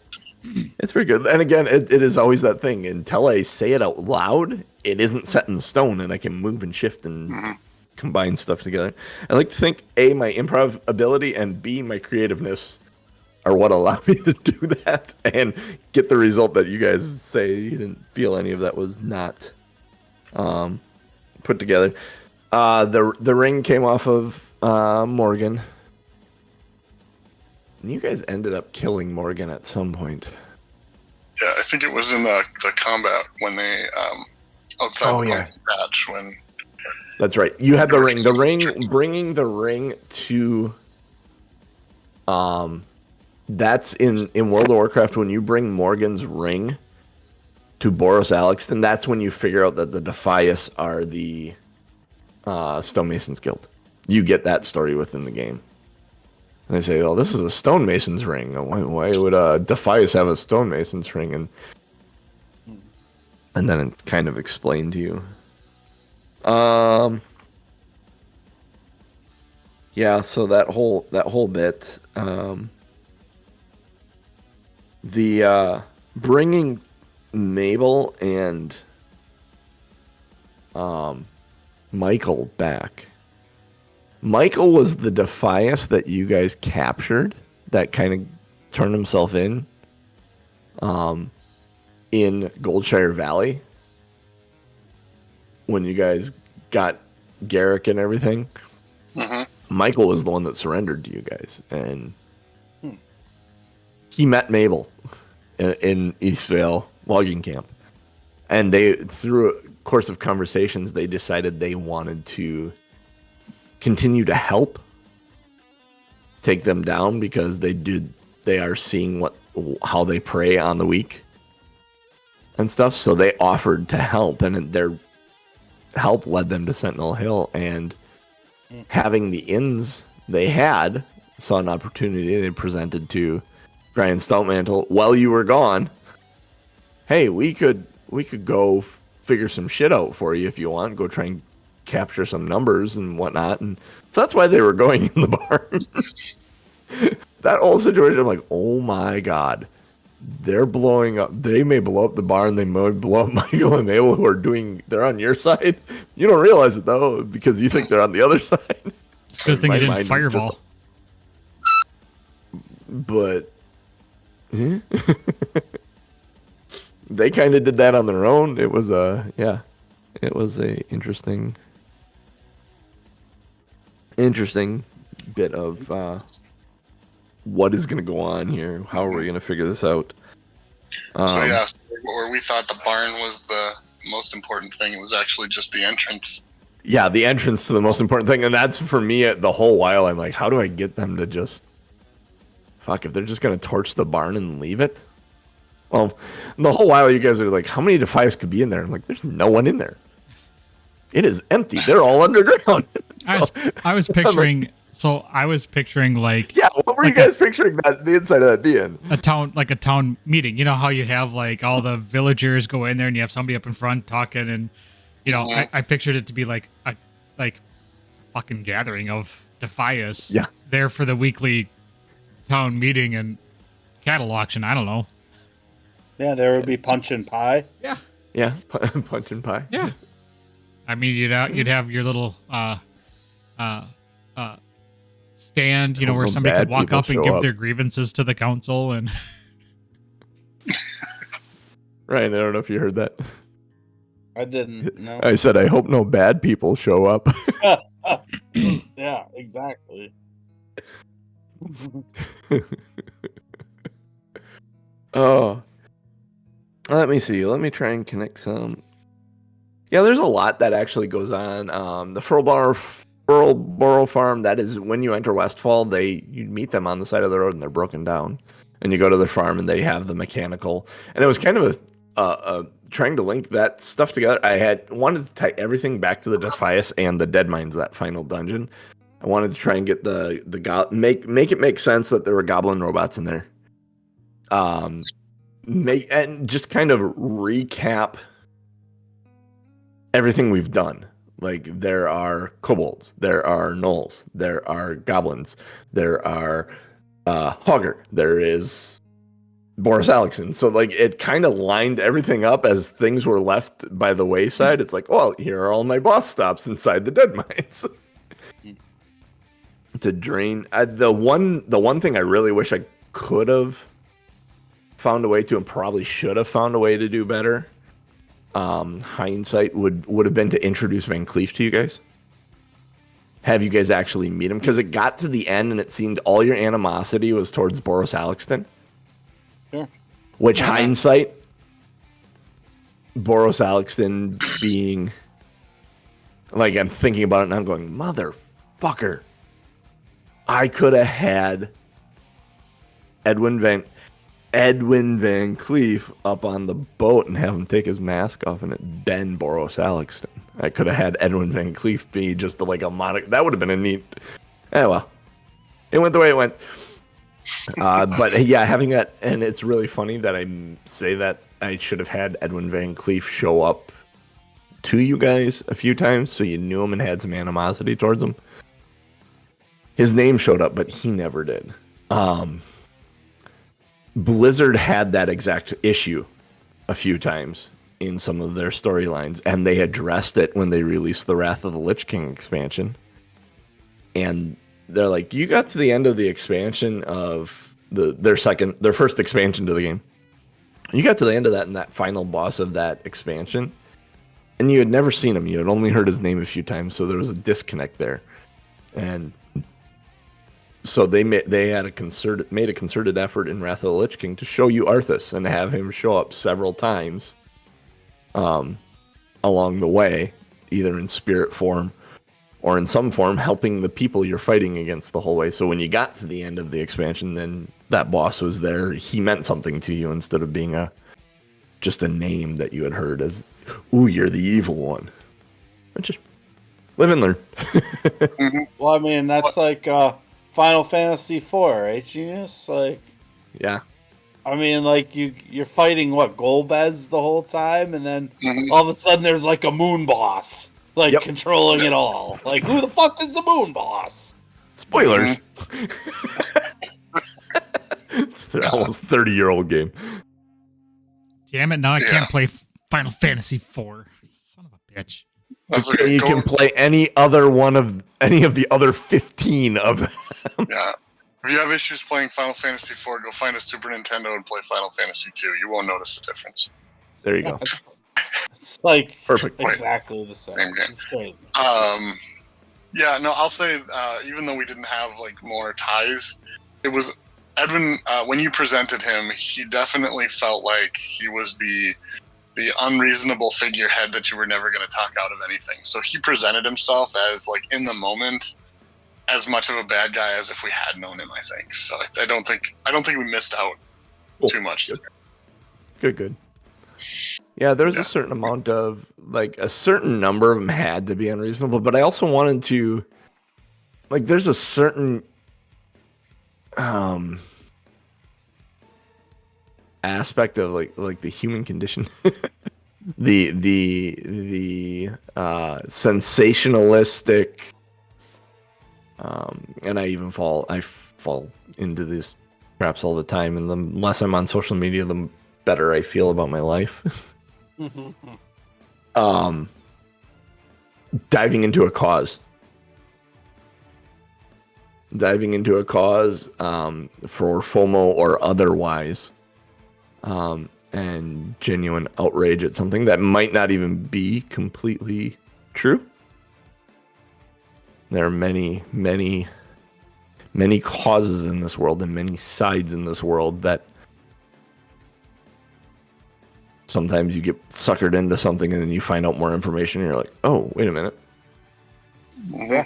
It's very good. And again, it is always that thing. Until I say it out loud, it isn't set in stone, and I can move and shift and combine stuff together. I like to think, A, my improv ability, and B, my creativeness are what allow me to do that and get the result that you guys say you didn't feel any of that was not put together. The ring came off of Morgan. And you guys ended up killing Morgan at some point. Yeah, I think it was in the combat when they outside the patch when. That's right. You had the ring. The ring, bringing the ring to. That's in World of Warcraft when you bring Morgan's ring to Boros Alexton. That's when you figure out that the Defias are the Stonemasons Guild. You get that story within the game. And they say, "Oh, this is a stonemason's ring. Why would Defias have a stonemason's ring?" And then it kind of explained to you. Yeah. So that whole bit. The bringing Mabel and Michael back. Michael was the Defias that you guys captured that kind of turned himself in Goldshire Valley when you guys got Garrick and everything. Michael was the one that surrendered to you guys, and he met Mabel in Eastvale logging camp, and they, through a course of conversations, they decided they wanted to continue to help take them down because they are seeing how they prey on the weak and stuff. So they offered to help, and their help led them to Sentinel Hill, and having the inns they had saw an opportunity. They presented to Brian Stoutmantle while you were gone. Hey, we could go figure some shit out for you if you want. Go try and capture some numbers and whatnot. And so that's why they were going in the barn. that whole situation, I'm like, oh my god, they're blowing up. They may blow up the barn. They may blow up Michael and Mabel, who are they're on your side. You don't realize it though, because you think they're on the other side. It's a good thing you didn't fireball. But they kind of did that on their own. It was a interesting bit of what is going to go on here. How are we going to figure this out? Where we thought the barn was the most important thing, it was actually just the entrance. Yeah, the entrance to the most important thing, and that's for me the whole while. I'm like, how do I get them to just fuck if they're just going to torch the barn and leave it? Well, the whole while you guys are like, how many Defias could be in there? I'm like, there's no one in there. It is empty. They're all underground. I was picturing. So I was picturing like. Yeah, what were you guys picturing the inside of that being? A town meeting. You know how you have like all the villagers go in there and you have somebody up in front talking, and you know I pictured it to be like a fucking gathering of Defias. Yeah. There for the weekly town meeting and cattle auction. I don't know. Yeah, there would be punch and pie. Yeah. Yeah, punch and pie. Yeah. I mean, you'd have your little stand, you know, where somebody could walk up and give their grievances to the council, and Ryan, I don't know if you heard that. I didn't know. I said I hope no bad people show up. Yeah, exactly. Oh, let me see. Let me try and connect some. Yeah, there's a lot that actually goes on. The Furlborough Farm, that is when you enter Westfall, you meet them on the side of the road and they're broken down. And you go to their farm and they have the mechanical. And it was kind of a trying to link that stuff together. I wanted to tie everything back to the Defias and the Dead Mines, that final dungeon. I wanted to try and get make it make sense that there were goblin robots in there. And just kind of recap everything we've done. Like, there are kobolds, there are gnolls, there are goblins, there are Hogger, there is Boris Alexson. So like it kind of lined everything up as things were left by the wayside. It's like, well, here are all my boss stops inside the Dead Mines. To drain the one thing I really wish I could have found a way to, and probably should have found a way to do better, hindsight would have been to introduce VanCleef to you guys. Have you guys actually meet him, because it got to the end and it seemed all your animosity was towards Boris Alexton. Sure. Which hindsight, Boris Alexton being, like, I'm thinking about it and I'm going, motherfucker, I could have had Edwin VanCleef up on the boat and have him take his mask off, and it been Boris Alexton. I could have had Edwin VanCleef be just like a moniker. That would have been a neat. Well, it went the way it went. But yeah, having that, and it's really funny that I say that I should have had Edwin VanCleef show up to you guys a few times so you knew him and had some animosity towards him. His name showed up, but he never did. Blizzard had that exact issue a few times in some of their storylines, and they addressed it when they released the Wrath of the Lich King expansion. And they're like, you got to the end of the expansion of their first expansion to the game. You got to the end of that, and that final boss of that expansion, and you had never seen him. You had only heard his name a few times, so there was a disconnect there. And so they had made a concerted effort in Wrath of the Lich King to show you Arthas and have him show up several times along the way, either in spirit form or in some form helping the people you're fighting against the whole way. So when you got to the end of the expansion, then that boss was there. He meant something to you instead of being just a name that you had heard as, ooh, you're the evil one. But just live and learn. Well, I mean, that's like Final Fantasy IV, right, Genius? Like, yeah. I mean, like, you're fighting, Golbez the whole time, and then all of a sudden there's, like, a moon boss, controlling it all. Like, who the fuck is the moon boss? Spoilers. almost 30-year-old game. Damn it! Now I can't play Final Fantasy IV. Son of a bitch. That's Okay, you can play any of the other 15 of them. Yeah. If you have issues playing Final Fantasy IV, go find a Super Nintendo and play Final Fantasy II. You won't notice the difference. There you go. It's like Perfect. exactly the same. Same game. It's crazy. Yeah, no, I'll say, even though we didn't have like more ties, it was Edwin. When you presented him, he definitely felt like he was the unreasonable figurehead that you were never going to talk out of anything. So he presented himself as like in the moment as much of a bad guy as if we had known him, I think. So I don't think we missed out too much. Good. Yeah, there's a certain amount of, like, a certain number of them had to be unreasonable, but I also wanted to, like, there's a certain aspect of like the human condition, the sensationalistic, and I fall into this perhaps all the time, and the less I'm on social media, the better I feel about my life. Diving into a cause for FOMO or otherwise, and genuine outrage at something that might not even be completely true. There are many causes in this world and many sides in this world that sometimes you get suckered into something and then you find out more information and you're like, oh, wait a minute. Yeah.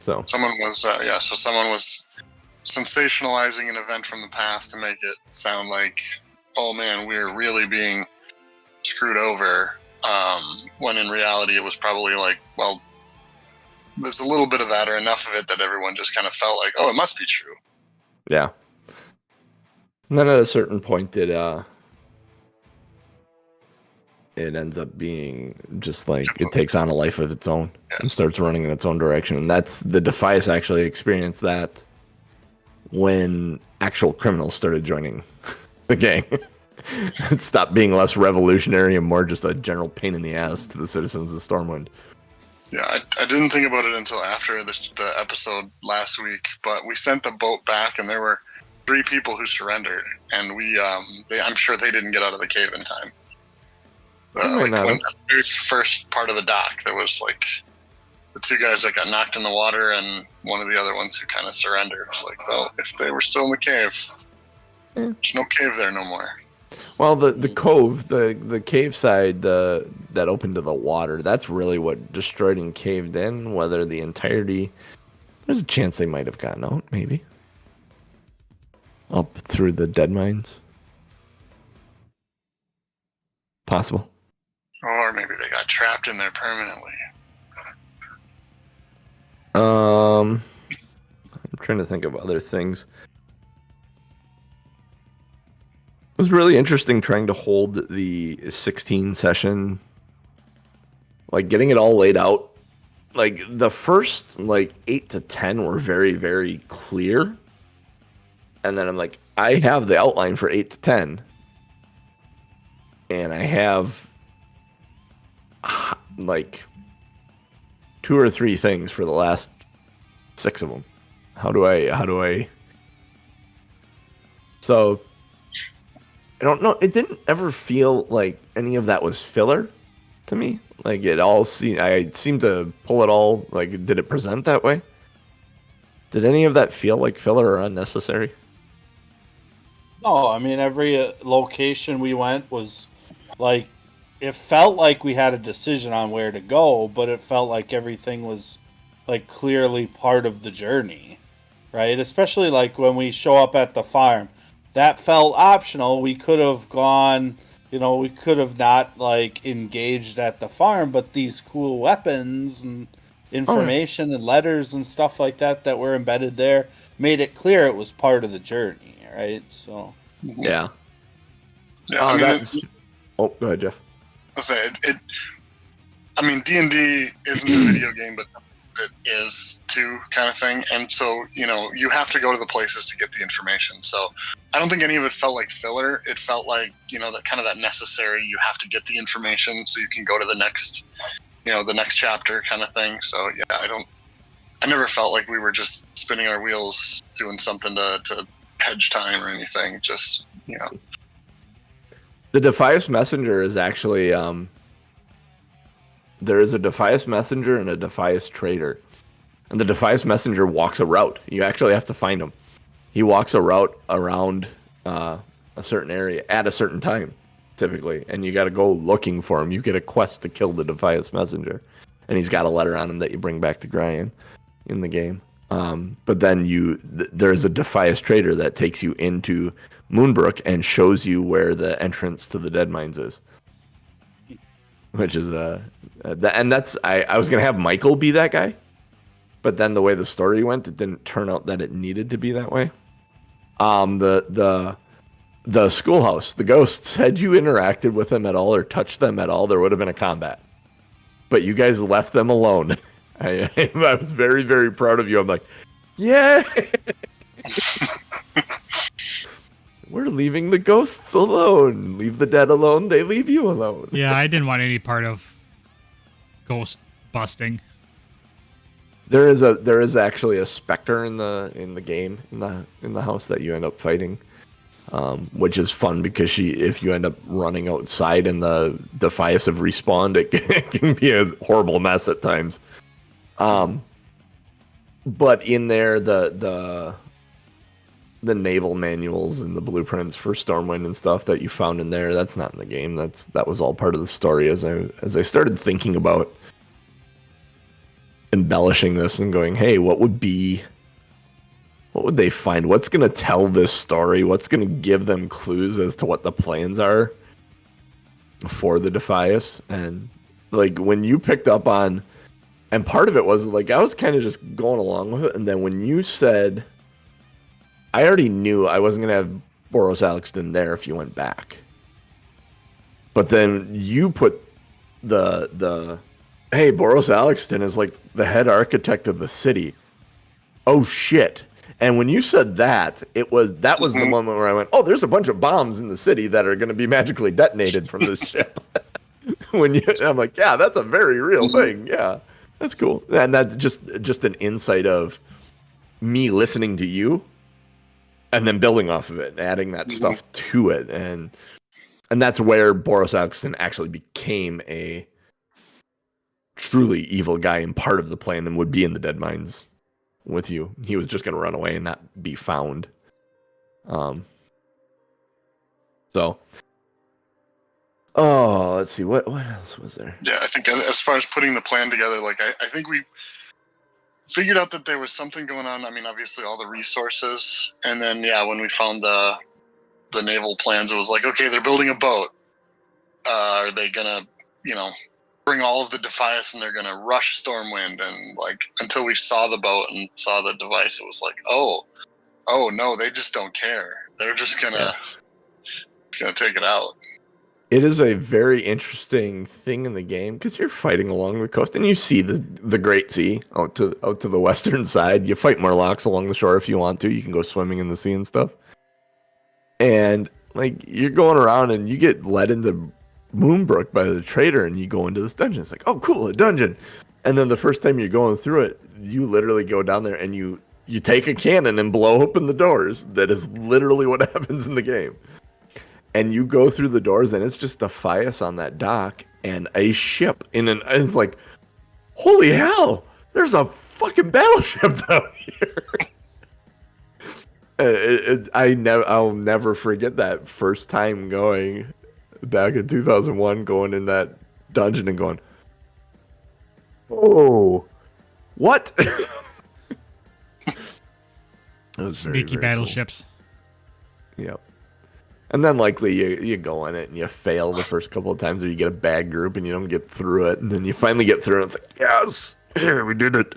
So someone was sensationalizing an event from the past to make it sound like, oh man, we're really being screwed over. When in reality it was probably like, well, there's a little bit of that or enough of it that everyone just kind of felt like, oh, it must be true. Yeah. And then at a certain point it ends up being just like it takes on a life of its own and starts running in its own direction. And that's the Defias actually experienced that when actual criminals started joining the gang. It stopped being less revolutionary and more just a general pain in the ass to the citizens of Stormwind. Yeah, I didn't think about it until after the episode last week, but we sent the boat back and there were 3 people who surrendered, and I'm sure they didn't get out of the cave in time. When the very first part of the dock, there was like the 2 guys that got knocked in the water and one of the other ones who kind of surrendered. It's like, well, if they were still in the cave, there's no cave there no more. Well, the cove, the cave side that opened to the water, that's really what destroyed and caved in. Whether the entirety, there's a chance they might have gotten out, maybe. Up through the dead mines. Possible. Or maybe they got trapped in there permanently. I'm trying to think of other things. It was really interesting trying to hold the 16 session, like getting it all laid out. Like the first 8 to 10 were very, very clear. And then I'm like, I have the outline for 8 to 10. And I have like 2 or 3 things for the last 6 of them. How do I? So I don't know. It didn't ever feel like any of that was filler to me. Like I seemed to pull it all. Like, did it present that way? Did any of that feel like filler or unnecessary? No, I mean, every location we went was like, it felt like we had a decision on where to go, but it felt like everything was like clearly part of the journey, right? Especially like when we show up at the farm, that felt optional. We could have gone, we could have not like engaged at the farm, but these cool weapons and information and letters and stuff like that were embedded there made it clear it was part of the journey, right? So yeah. Yeah, go ahead, Jeff. I'll say it. I mean, DnD isn't a video game, but it is too, kind of thing. And so, you have to go to the places to get the information. So I don't think any of it felt like filler. It felt like, that kind of that necessary, you have to get the information so you can go to the next, the next chapter kind of thing. So yeah, I never felt like we were just spinning our wheels doing something to hedge time or anything. Just, The Defias Messenger is actually, there is a Defias Messenger and a Defias Trader. And the Defias Messenger walks a route. You actually have to find him. He walks a route around a certain area at a certain time, typically. And you got to go looking for him. You get a quest to kill the Defias Messenger. And he's got a letter on him that you bring back to Brian in the game. But then there's a Defias Trader that takes you into Moonbrook and shows you where the entrance to the Dead Mines is. Which is and that's I was gonna have Michael be that guy, but then the way the story went, it didn't turn out that it needed to be that way. The schoolhouse, the ghosts, had you interacted with them at all or touched them at all, there would have been a combat. But you guys left them alone. I was very, very proud of you. I'm like, yeah. We're leaving the ghosts alone. Leave the dead alone. They leave you alone. Yeah, I didn't want any part of ghost busting. There is actually a specter in the game in the house that you end up fighting, which is fun because if you end up running outside and the Defias have respawned, it can be a horrible mess at times. But in there the naval manuals and the blueprints for Stormwind and stuff that you found in there, that's not in the game. That was all part of the story as I started thinking about embellishing this and going, hey, what would they find? What's going to tell this story? What's going to give them clues as to what the plans are for the Defias? And like when you picked up on, and part of it was like I was kind of just going along with it, and then when you said, I already knew I wasn't going to have Boros Alexton there if you went back. But then you put the hey, Boros Alexton is like the head architect of the city. Oh, shit. And when you said that was the moment where I went, oh, there's a bunch of bombs in the city that are going to be magically detonated from this ship. I'm like, yeah, that's a very real thing. Yeah, that's cool. And that's just an insight of me listening to you. And then building off of it, adding that stuff to it, and that's where Boros Alexton actually became a truly evil guy and part of the plan, and would be in the Dead Mines with you. He was just going to run away and not be found. So, let's see, what else was there? Yeah, I think as far as putting the plan together, like I think we figured out that there was something going on. I mean, obviously all the resources, and then when we found the naval plans, it was like, okay, they're building a boat. Are they gonna, bring all of the Defias and they're gonna rush Stormwind? And like until we saw the boat and saw the device, it was like, oh no, they just don't care. They're just gonna take it out. It is a very interesting thing in the game because you're fighting along the coast and you see the Great Sea out to the western side. You fight Murlocs along the shore if you want to. You can go swimming in the sea and stuff. And like you're going around and you get led into Moonbrook by the trader and you go into this dungeon. It's like, oh cool, a dungeon. And then the first time you're going through it, you literally go down there and you take a cannon and blow open the doors. That is literally what happens in the game. And you go through the doors, and it's just Defias on that dock and a ship it's like, holy hell! There's a fucking battleship down here. I'll never forget that first time going back in 2001, going in that dungeon and going, oh, what? Sneaky battleships. Cool. Yep. And then likely you go in it and you fail the first couple of times, or you get a bad group and you don't get through it, and then you finally get through it and it's like, yes, we did it.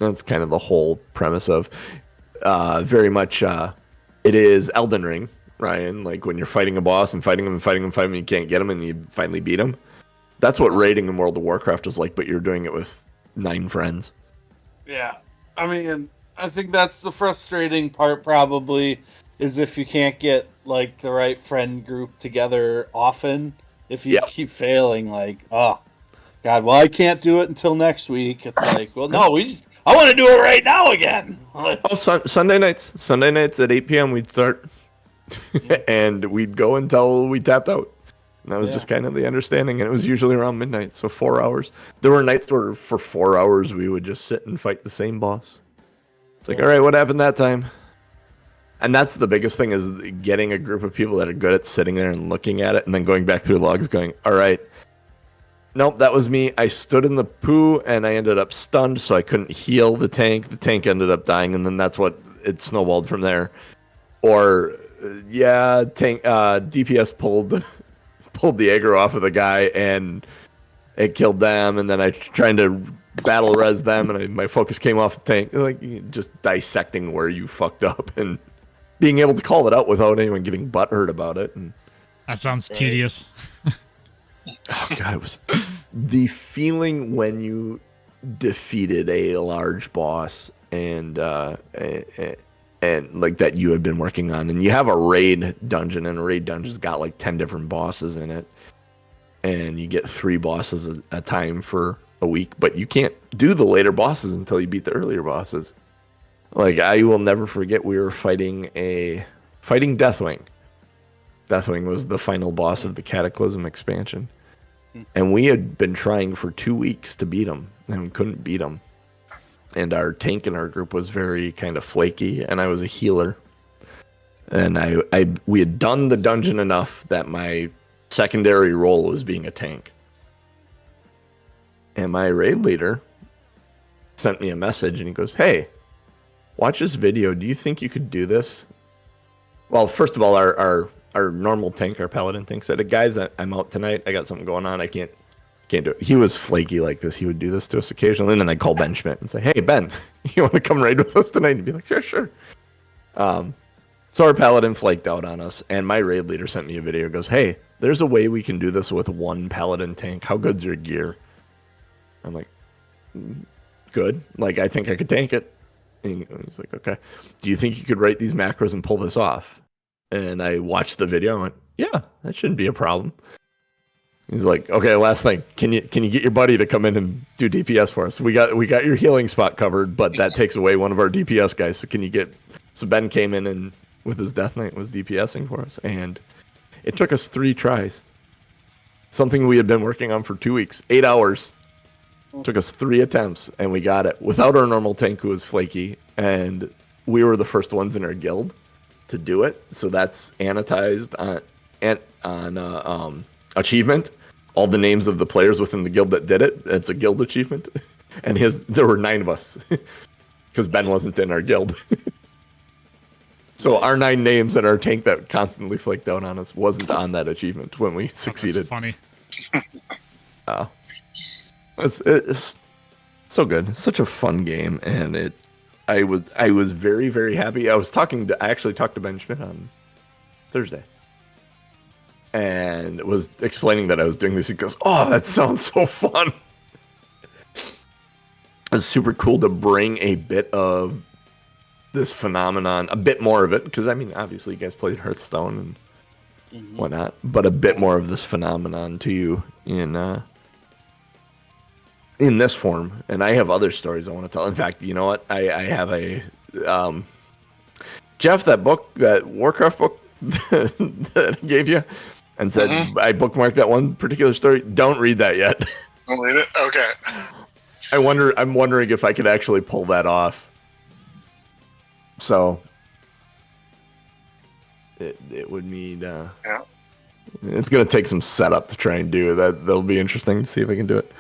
That's kind of the whole premise of very much it is Elden Ring, Ryan. Like when you're fighting a boss and fighting him and you can't get him and you finally beat him. That's what raiding in World of Warcraft is like, but you're doing it with 9 friends. Yeah. I mean, I think that's the frustrating part probably, is if you can't get like the right friend group together often. If you keep failing, like, oh God, well I can't do it until next week. It's like, well, no, I want to do it right now again. Oh, Sunday nights at 8 p.m. we'd start, and we'd go until we tapped out. And that was just kind of the understanding, and it was usually around midnight, so 4 hours. There were nights where for 4 hours we would just sit and fight the same boss. It's like, all right, what happened that time? And that's the biggest thing, is getting a group of people that are good at sitting there and looking at it, and then going back through logs going, all right, nope, that was me. I stood in the poo, and I ended up stunned, so I couldn't heal the tank. The tank ended up dying, and then that's what it snowballed from there. Or, tank DPS pulled the aggro off of the guy, and it killed them, and then I trying to battle res them, and my focus came off the tank. Like, just dissecting where you fucked up and being able to call it out without anyone getting butthurt about it. And that sounds tedious. oh God, it was the feeling when you defeated a large boss and like that you had been working on, and you have a raid dungeon, and a raid dungeon's got like 10 different bosses in it, and you get 3 bosses at a time for a week, but you can't do the later bosses until you beat the earlier bosses. Like, I will never forget, we were fighting Deathwing. Deathwing was the final boss of the Cataclysm expansion, and we had been trying for 2 weeks to beat him, and we couldn't beat him. And our tank in our group was very kind of flaky, and I was a healer. And we had done the dungeon enough that my secondary role was being a tank. And my raid leader sent me a message, and he goes, hey, watch this video. Do you think you could do this? Well, first of all, our normal tank, our paladin tank, said, guys, I'm out tonight. I got something going on. I can't do it. He was flaky like this. He would do this to us occasionally. And then I'd call Ben Schmidt and say, hey, Ben, you want to come raid with us tonight? And he'd be like, sure. So our paladin flaked out on us, and my raid leader sent me a video. Goes, hey, there's a way we can do this with 1 paladin tank. How good's your gear? I'm like, good. Like, I think I could tank it. And he's like, okay. Do you think you could write these macros and pull this off? And I watched the video. I went, yeah, that shouldn't be a problem. He's like, okay, last thing. Can you get your buddy to come in and do DPS for us? We got your healing spot covered, but that takes away one of our DPS guys. So can you get? So Ben came in and with his Death Knight was DPSing for us, and it took us 3 tries. Something we had been working on for 2 weeks, 8 hours. Took us 3 attempts, and we got it without our normal tank who was flaky, and we were the first ones in our guild to do it. So that's annotated on achievement. All the names of the players within the guild that did it. It's a guild achievement, and there were 9 of us because Ben wasn't in our guild. So our 9 names and our tank that constantly flaked out on us wasn't on that achievement when we succeeded. That's funny. It's so good. It's such a fun game, and I was very, very happy. I actually talked to Ben Schmidt on Thursday, and was explaining that I was doing this. He goes, "Oh, that sounds so fun!" It's super cool to bring a bit of this phenomenon, a bit more of it, because I mean, obviously, you guys played Hearthstone and whatnot, but a bit more of this phenomenon to you in this form. And I have other stories I want to tell. In fact, you know what? I have a Jeff, that Warcraft book that I gave you and said I bookmarked that one particular story. Don't read that yet. Don't read it? Okay. I'm wondering if I could actually pull that off. So it would mean it's gonna take some setup to try and do that. That'll be interesting to see if I can do it.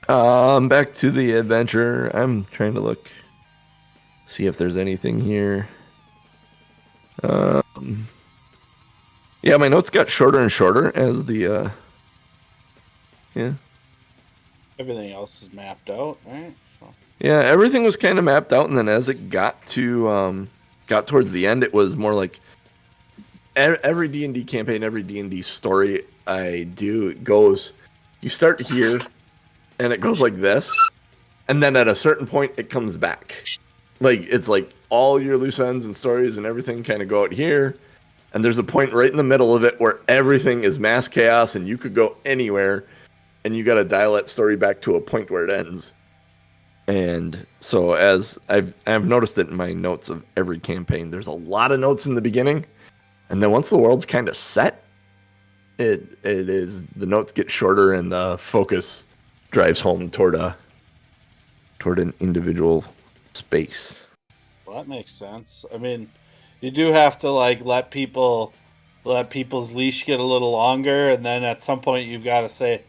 Back to the adventure. I'm trying to see if there's anything here. Yeah, my notes got shorter and shorter as the Everything else is mapped out, right? So. Yeah, everything was kind of mapped out, and then as it got towards the end, it was more like every D&D campaign, every D&D story I do, it goes, you start here, and it goes like this, and then at a certain point it comes back. Like it's like all your loose ends and stories and everything kind of go out here, and there's a point right in the middle of it where everything is mass chaos and you could go anywhere, and you got to dial that story back to a point where it ends. And so as I've noticed it in my notes of every campaign, there's a lot of notes in the beginning, and then once the world's kind of set, it is the notes get shorter and the focus drives home toward an individual space. Well, that makes sense. I mean, you do have to like let people's leash get a little longer, and then at some point you've got to say,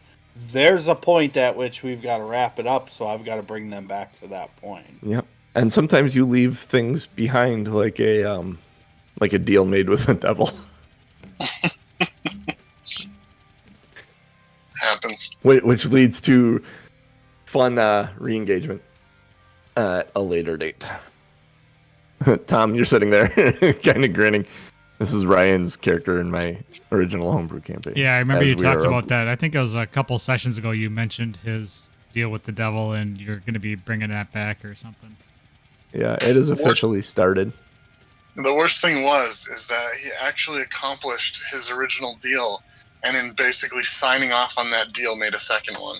there's a point at which we've got to wrap it up, so I've got to bring them back to that point. Yep. And sometimes you leave things behind, like a deal made with the devil. Happens. Which leads to fun re-engagement at a later date. Tom, you're sitting there kind of grinning. This is Ryan's character in my original homebrew campaign. Yeah, I remember you talked about that. I think it was a couple sessions ago you mentioned his deal with the devil, and you're going to be bringing that back or something. Yeah, it is officially started. The worst thing is that he actually accomplished his original deal, and in basically signing off on that deal made a second one.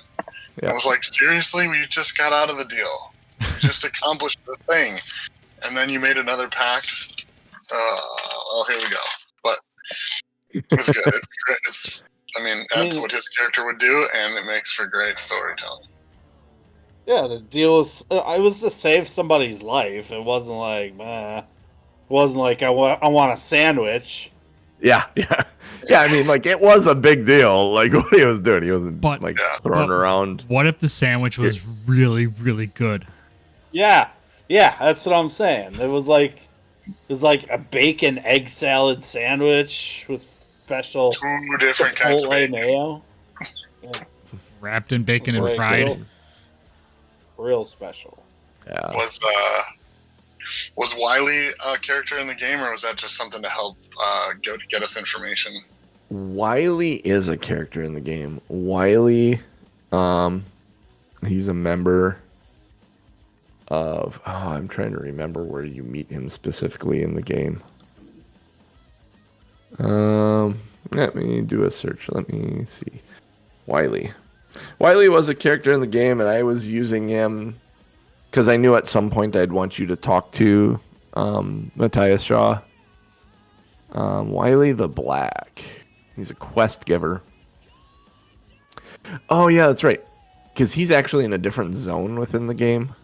Yeah. I was like, seriously? We just got out of the deal. We just accomplished the thing. And then you made another pact? Well, here we go. But it's good. It's great. That's what his character would do, and it makes for great storytelling. Yeah, the deal was it was to save somebody's life. It wasn't like, it wasn't like I want a sandwich. Yeah. I mean, like, it was a big deal. Like, what he was doing, he wasn't throwing around. What if the sandwich was really, really good? Yeah, that's what I'm saying. It was like a bacon egg salad sandwich with special 2 different kinds of bacon. Mayo. Yeah. Wrapped in bacon and fried. Real special. Yeah. Was Wiley a character in the game, or was that just something to help get us information? Wiley is a character in the game. Wiley, he's a member of... I'm trying to remember where you meet him specifically in the game. Let me do a search. Let me see. Wiley was a character in the game, and I was using him because I knew at some point I'd want you to talk to Matthias Shaw. Wiley the Black. He's a quest giver. Oh, yeah, that's right. Because he's actually in a different zone within the game.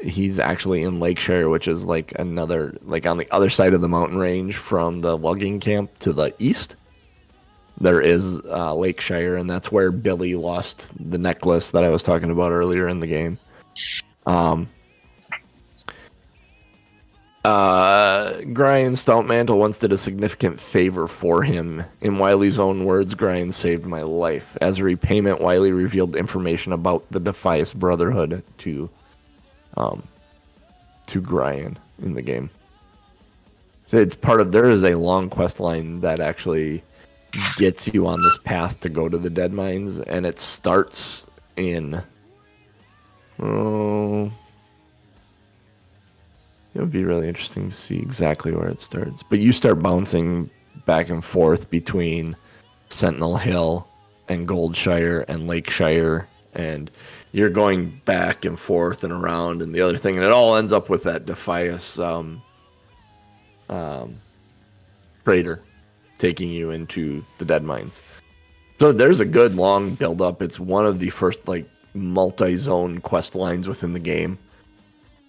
He's actually in Lakeshire, which is like another, like on the other side of the mountain range from the logging camp to the east. There is Lakeshire, and that's where Billy lost the necklace that I was talking about earlier in the game. Grian Stoutmantle once did a significant favor for him. In Wiley's own words, Grian saved my life. As a repayment, Wiley revealed information about the Defias Brotherhood to Grian in the game. So it's there is a long quest line that actually gets you on this path to go to the Dead Mines, and it starts in... It would be really interesting to see exactly where it starts. But you start bouncing back and forth between Sentinel Hill and Goldshire and Lakeshire, and you're going back and forth and around and the other thing, and it all ends up with that Defias trader taking you into the Dead Mines. So there's a good long build-up. It's one of the first multi-zone quest lines within the game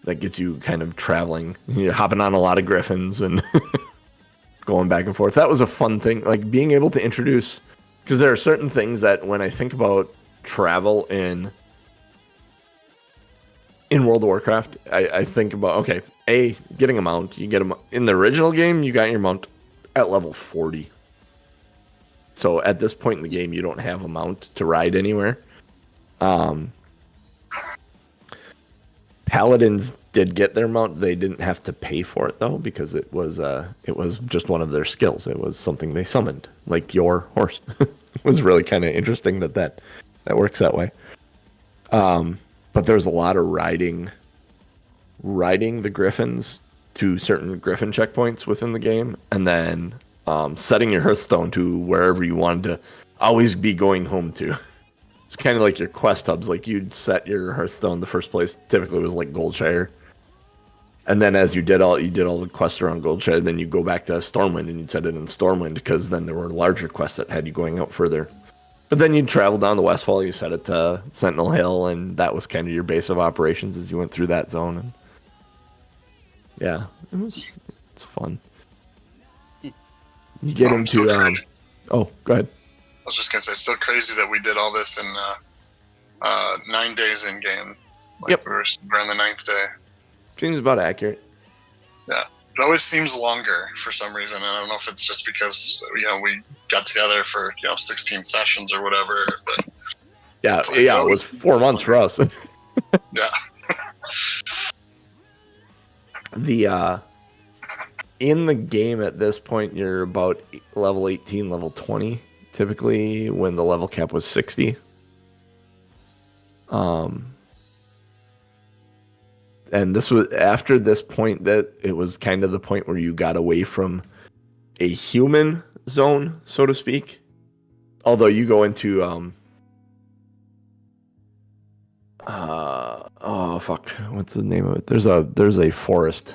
that gets you kind of traveling. You're hopping on a lot of griffins and going back and forth. That was a fun thing, like being able to introduce, because there are certain things that when I think about travel in World of Warcraft, I think about, getting a mount. You get in the original game, you got your mount at level 40. So at this point in the game, you don't have a mount to ride anywhere. Paladins did get their mount. They didn't have to pay for it though, because it was just one of their skills. It was something they summoned, like your horse. It was really kind of interesting that works that way. But there's a lot of riding the griffins to certain griffin checkpoints within the game, and then setting your Hearthstone to wherever you wanted to always be going home to. It's kind of like your quest hubs. Like you'd set your Hearthstone. The first place typically was like Goldshire, and then as you did all the quests around Goldshire, then you go back to Stormwind and you'd set it in Stormwind, because then there were larger quests that had you going out further. But then you'd travel down the Westfall. You set it to Sentinel Hill, and that was kind of your base of operations as you went through that zone. And yeah, it's fun. You get into oh, go ahead. I was just gonna say, it's still crazy that we did all this in 9 days in game. Like, yep, we're on the 9th day. Seems about accurate. Yeah, it always seems longer for some reason, and I don't know if it's just because we got together for 16 sessions or whatever. But yeah, it was 4 months for us. Yeah. The in the game at this point, you're about level 18, level 20, typically, when the level cap was 60. And this was after this point that it was kind of the point where you got away from a human zone, so to speak. Although you go into oh fuck, what's the name of it? There's a forest,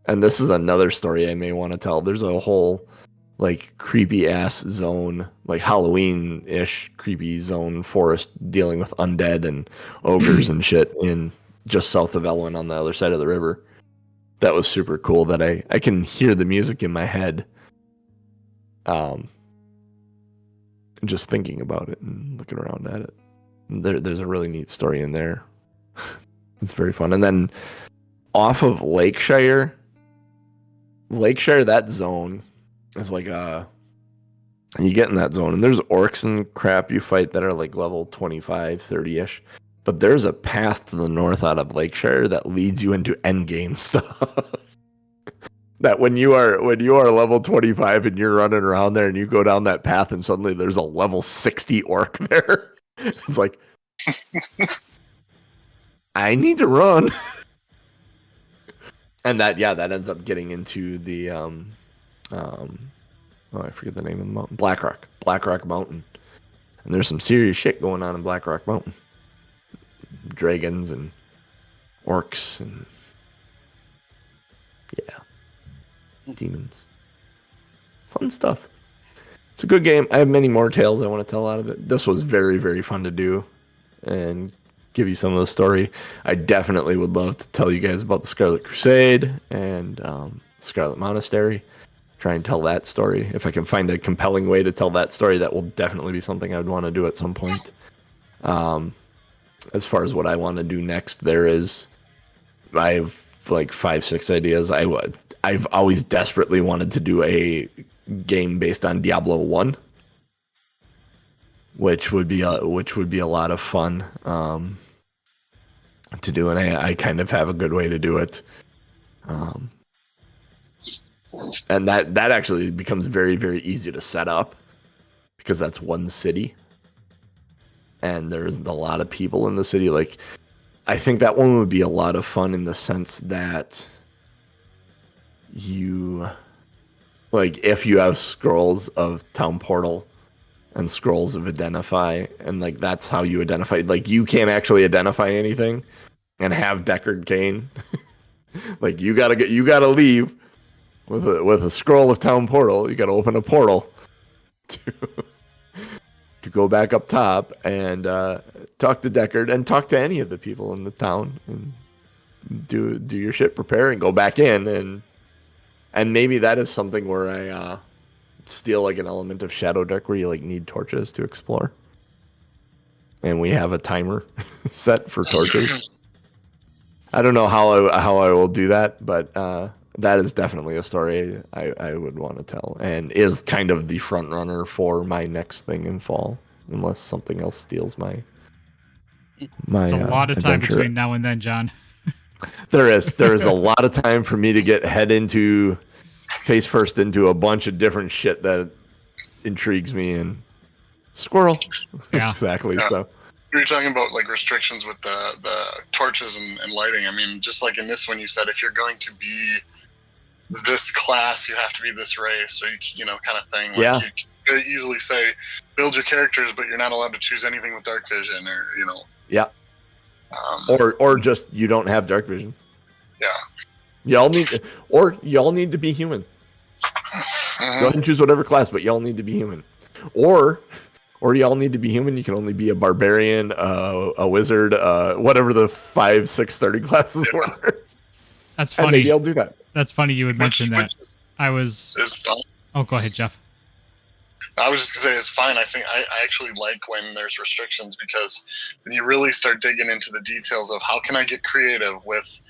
and this is another story I may want to tell. There's a whole like creepy ass zone, like Halloween-ish creepy zone forest dealing with undead and ogres and shit in just south of Edwin on the other side of the river. That was super cool. That I can hear the music in my head. Just thinking about it and looking around at it. There's a really neat story in there. It's very fun. And then off of Lakeshire, that zone is like you get in that zone and there's orcs and crap you fight that are like level 25, 30-ish. But there's a path to the north out of Lakeshire that leads you into endgame stuff. That when you are level 25 and you're running around there and you go down that path and suddenly there's a level 60 orc there. It's like, I need to run. And that ends up getting into the I forget the name of the mountain. Black Rock Mountain. And there's some serious shit going on in Black Rock Mountain. Dragons and orcs and demons. Fun stuff. It's a good game. I have many more tales I want to tell out of it. This was very, very fun to do and give you some of the story. I definitely would love to tell you guys about the Scarlet Crusade and Scarlet Monastery. Try and tell that story. If I can find a compelling way to tell that story, that will definitely be something I would want to do at some point. As far as what I want to do next, I have like 5-6 ideas. I've always desperately wanted to do a game based on Diablo 1, which would be a lot of fun to do, and I kind of have a good way to do it. And that actually becomes very, very easy to set up because that's one city. And there isn't a lot of people in the city. Like, I think that one would be a lot of fun in the sense that if you have scrolls of Town Portal and scrolls of Identify, and like that's how you identify. Like, you can't actually identify anything and have Deckard Cain. Like, you gotta leave with a scroll of Town Portal. You gotta open a portal to go back up top and talk to Deckard and talk to any of the people in the town and do your shit, prepare, and go back in, and maybe that is something where I steal like an element of Shadow Dark where you like need torches to explore, and we have a timer set for torches. I don't know how I will do that, but that is definitely a story I would want to tell, and is kind of the front runner for my next thing in fall, unless something else steals my it's a lot of time adventure. between now and then, John. There is a lot of time for me to get face first into a bunch of different shit that intrigues me, and squirrel. Yeah. Exactly. Yeah. So You're talking about like restrictions with the torches and lighting. I mean, just like in this one, you said if you're going to be this class, you have to be this race, or you know, kind of thing. Like, yeah. You could very easily say build your characters, but you're not allowed to choose anything with dark vision, or you know. Yeah. Or just you don't have dark vision. Yeah. Y'all need to be human. Go ahead and choose whatever class, but y'all need to be human. Or y'all need to be human. You can only be a barbarian, a wizard, whatever the 5-6 starting classes were. That's And funny. maybe I'll do that. That's funny you would mention that. It's fine. Oh, go ahead, Jeff. I was just gonna say it's fine. I think I actually like when there's restrictions, because then you really start digging into the details of how can I get creative with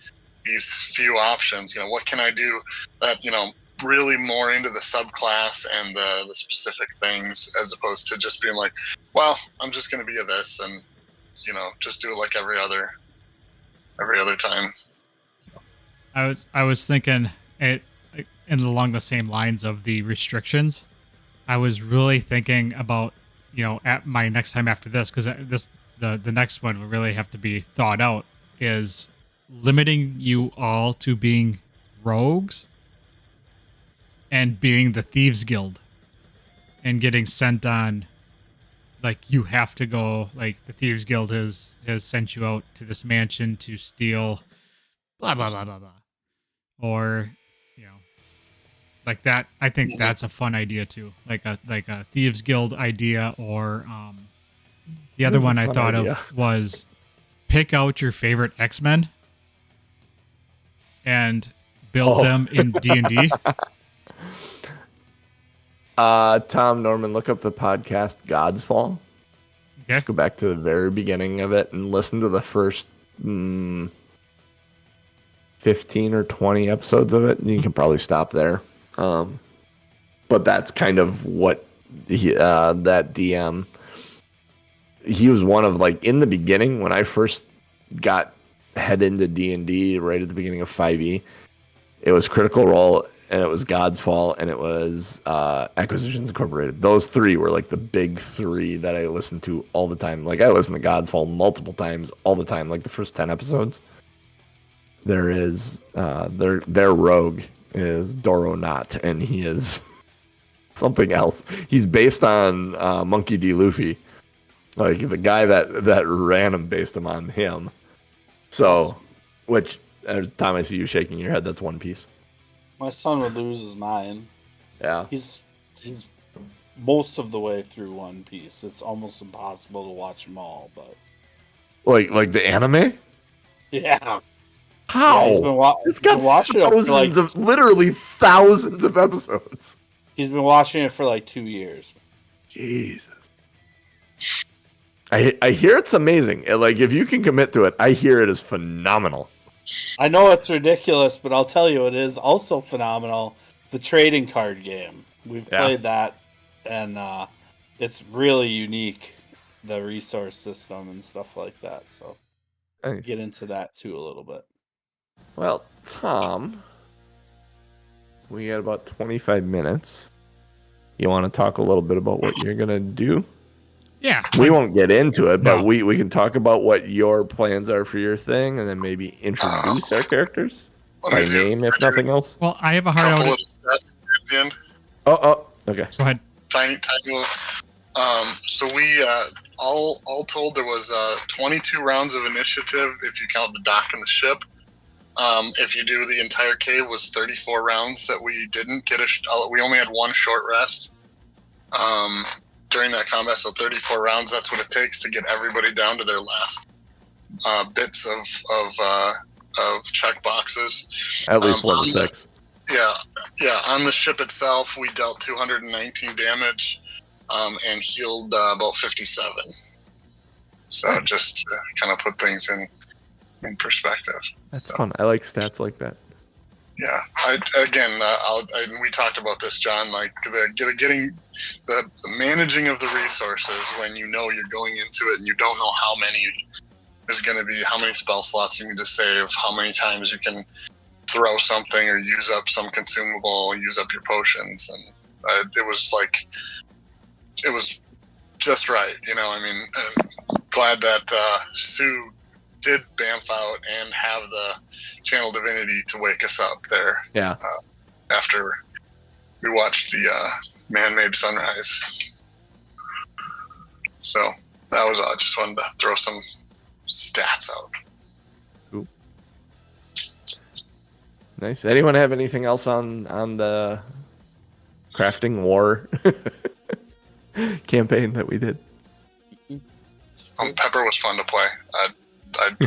these few options. You know, what can I do that, you know, really more into the subclass and the specific things, as opposed to just being like, well, I'm just going to be a this, and you know, just do it like every other time. I was thinking it and along the same lines of the restrictions. I was really thinking about, you know, at my next time after this, because the next one will really have to be thought out, is limiting you all to being rogues and being the Thieves Guild and getting sent on, like, you have to go, like, the Thieves Guild has sent you out to this mansion to steal blah blah blah blah blah, or, you know, like that. I think that's a fun idea too, like a Thieves Guild idea. Or the other one I thought of was pick out your favorite X-Men and build them in D&D. Tom Norman, look up the podcast God's Fall. Okay. Go back to the very beginning of it and listen to the first 15 or 20 episodes of it. You can probably stop there. But that's kind of what that DM, he was one of, like, in the beginning when I first got head into D&D right at the beginning of 5e, it was Critical Role, and it was God's Fall, and it was Acquisitions Incorporated. Those three were like the big three that I listened to all the time. Like, I listened to God's Fall multiple times all the time, like the first 10 episodes. There is their rogue is Doro Knot, and he is something else. He's based on Monkey D. Luffy. Like, the guy that ran him based him on him. So, which, every time I see you shaking your head, that's One Piece. My son would lose his mind. Yeah. He's most of the way through One Piece. It's almost impossible to watch them all, but Like the anime? yeah. How? Yeah, it's got literally thousands of episodes. He's been watching it for like 2 years. Jesus. I hear it's amazing. Like, if you can commit to it, I hear it is phenomenal. I know it's ridiculous, but I'll tell you, it is also phenomenal. The trading card game. We've played that, and it's really unique, the resource system and stuff like that. So Nice. get into that too a little bit. Well, Tom, we got about 25 minutes. You want to talk a little bit about what you're going to do? Yeah. We won't get into it, but No. we can talk about what your plans are for your thing, and then maybe introduce our characters by name, if nothing else. Well, I have a hard Couple out. of stats at the end. Oh, okay. Go ahead. Tiny little. So we all told there was 22 rounds of initiative if you count the dock and the ship. If you do the entire cave, was 34 rounds that we didn't get. We only had one short rest during that combat, so 34 rounds. That's what it takes to get everybody down to their last bits of check boxes. At least 1 to 6. Yeah. On the ship itself, we dealt 219 damage and healed about 57. So just to kind of put things in perspective. That's fun. I like stats like that. Yeah. We talked about this, John. Like getting the managing of the resources when you know you're going into it and you don't know how many is going to be how many spell slots you need to save, how many times you can throw something or use up some consumable, use up your potions, and it was just right, I mean, glad that Sue did Bamf out and have the channel divinity to wake us up there. Yeah. After we watched the man-made sunrise. So that was all. I just wanted to throw some stats out. Cool. Nice. Anyone have anything else on the crafting war campaign that we did? Pepper was fun to play.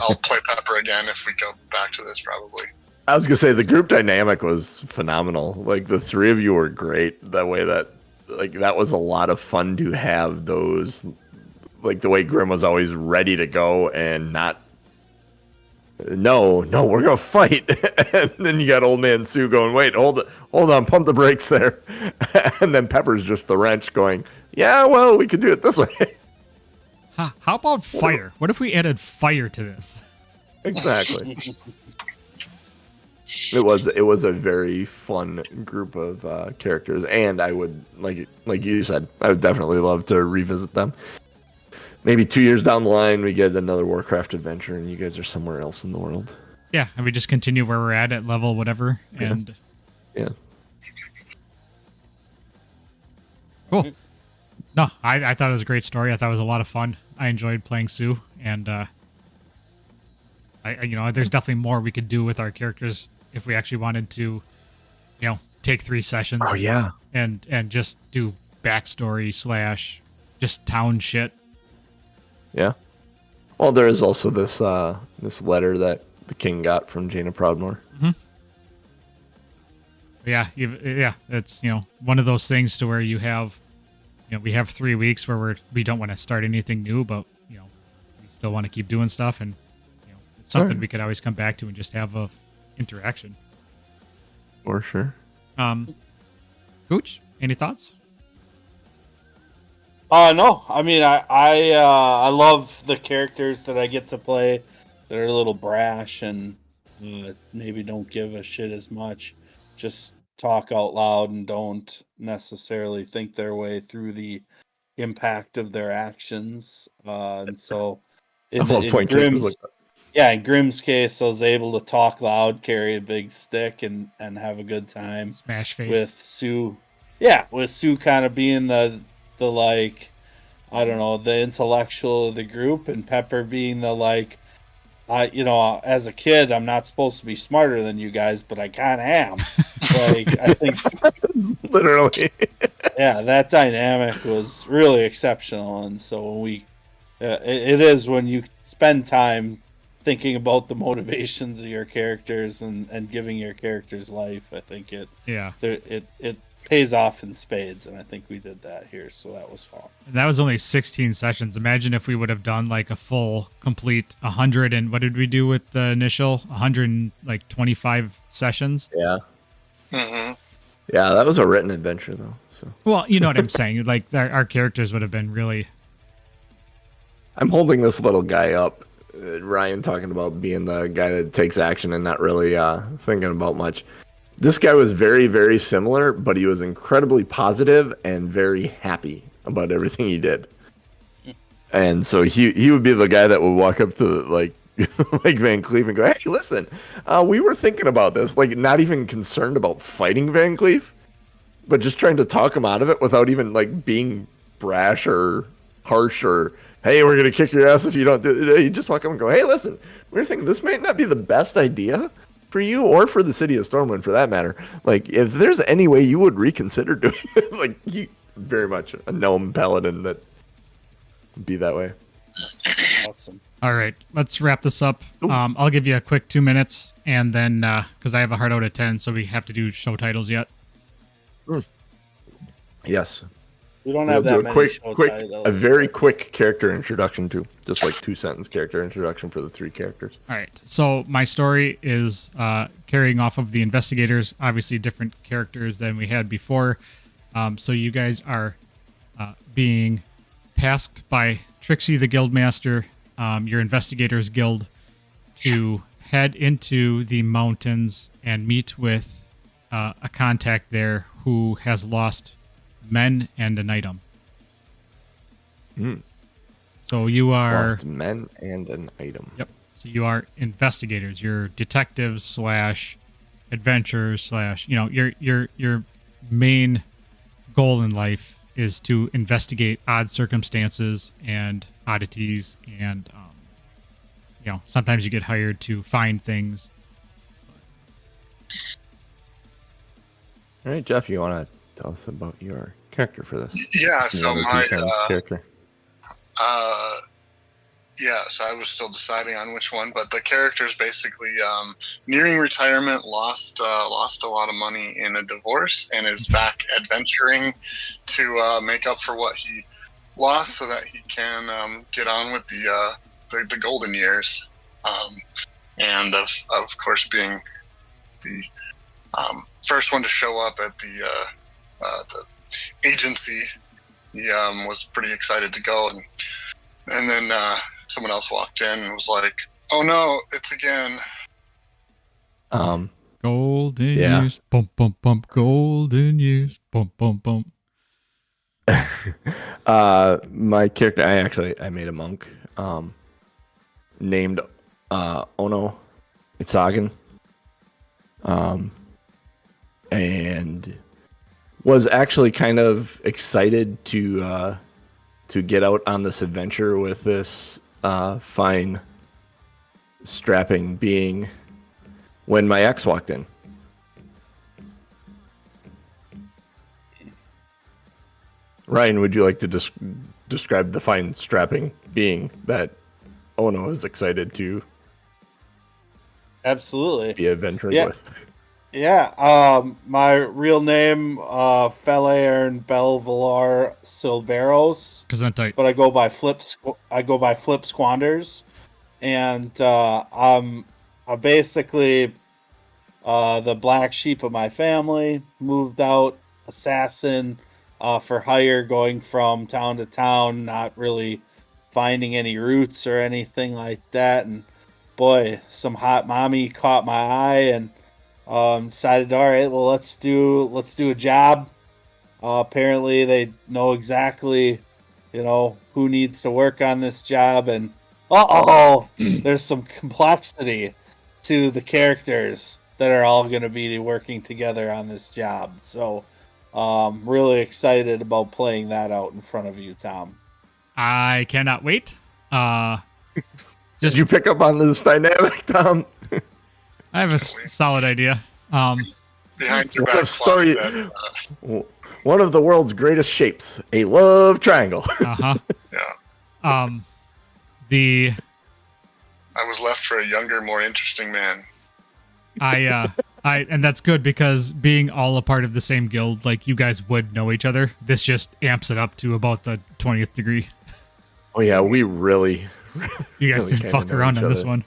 I'll play Pepper again if we go back to this, probably. I was gonna say the group dynamic was phenomenal. Like the three of you were great. That way, that was a lot of fun to have those. Like the way Grim was always ready to go and not. No, we're gonna fight. And then you got old man Sue going, wait, hold on, pump the brakes there. And then Pepper's just the wrench going, yeah, well, we could do it this way. How about fire? What if we added fire to this? Exactly. It was a very fun group of characters, and I would like you said, I would definitely love to revisit them. Maybe 2 years down the line, we get another Warcraft adventure, and you guys are somewhere else in the world. Yeah, and we just continue where we're at level whatever, and yeah. Cool. No, I thought it was a great story. I thought it was a lot of fun. I enjoyed playing Sue, and there's definitely more we could do with our characters if we actually wanted to, take 3 sessions. Oh yeah, and just do backstory / just town shit. Yeah. Well, there is also this letter that the king got from Jaina Proudmoore. Mm-hmm. Yeah, it's one of those things to where you have. We have 3 weeks where we don't want to start anything new, but we still want to keep doing stuff, and it's something we could always come back to and just have a interaction. For sure. Gooch, any thoughts? No. I mean, I love the characters that I get to play that are a little brash and maybe don't give a shit as much. Just talk out loud and don't necessarily think their way through the impact of their actions. And so in Grim's case, I was able to talk loud, carry a big stick, and have a good time. Smash face. With Sue. Yeah, with Sue kind of being the like, I don't know, the intellectual of the group, and Pepper being the like, as a kid, I'm not supposed to be smarter than you guys, but I kind of am. Like, I think literally, yeah, that dynamic was really exceptional. And so when we, it is when you spend time thinking about the motivations of your characters and giving your characters life, I think it pays off in spades, and I think we did that here, so that was fun. And that was only 16 sessions. Imagine if we would have done like a full, complete 100 and what did we do with the initial 125 sessions? Yeah. Mm-hmm. Yeah, that was a written adventure though. So. Well, you know what I'm saying. Like our characters would have been really. I'm holding this little guy up. Ryan talking about being the guy that takes action and not really thinking about much. This guy was very, very similar, but he was incredibly positive and very happy about everything he did. And so he would be the guy that would walk up to like VanCleef and go, "Hey, listen, we were thinking about this." Like not even concerned about fighting VanCleef, but just trying to talk him out of it without even like being brash or harsh or, "Hey, we're gonna kick your ass if you don't do it." You just walk up and go, "Hey, listen, we're thinking this might not be the best idea for you or for the city of Stormwind for that matter. Like, if there's any way you would reconsider doing it," like, he very much a gnome paladin that would be that way. Awesome. All right, let's wrap this up. I'll give you a quick 2 minutes, and then because I have a hard out at 10, so we have to do show titles yet. Yes. We don't have that many a very quick character introduction too. Just like 2-sentence character introduction for the 3 characters. All right. So my story is carrying off of the investigators, obviously different characters than we had before. So you guys are being tasked by Trixie the Guildmaster your investigators guild to head into the mountains and meet with a contact there who has lost men and an item. So you are Lost men and an item. Yep. So you are investigators. You're detectives slash adventurers slash. Your main goal in life is to investigate odd circumstances and oddities, and sometimes you get hired to find things. All right, Jeff, you want to tell us about your character for this? Yeah, so my character. So I was still deciding on which one, but the character's basically nearing retirement, lost a lot of money in a divorce, and is back adventuring to make up for what he lost, so that he can get on with the golden years, and of course being the first one to show up at the agency. He was pretty excited to go, and then someone else walked in and was like, "Oh no, it's again." Golden years, bump bump bump. Golden years, bump bump bump. My character, I made a monk, named Ono Itsagen, and was actually kind of excited to get out on this adventure with this fine, strapping being when my ex walked in. Ryan, would you like to describe the fine, strapping being that Ono is excited to Absolutely be adventuring with? Yeah, my real name, Felairn Belvalar Silberos. Gesundheit. But I go by Flip Squanders, and I'm basically the black sheep of my family. Moved out, assassin, for hire, going from town to town, not really finding any roots or anything like that. And boy, some hot mommy caught my eye and decided, all right, well, let's do a job. Apparently they know exactly, who needs to work on this job, and there's some complexity to the characters that are all going to be working together on this job. So really excited about playing that out in front of you, Tom. I cannot wait. Did you pick up on this dynamic, Tom? I have a solid idea. Behind your What back a story. that, One of the world's greatest shapes, a love triangle. Uh-huh. yeah. I was left for a younger, more interesting man. And that's good, because being all a part of the same guild, like, you guys would know each other. This just amps it up to about the 20th degree. Oh yeah, we really. You guys really didn't fuck around on this one.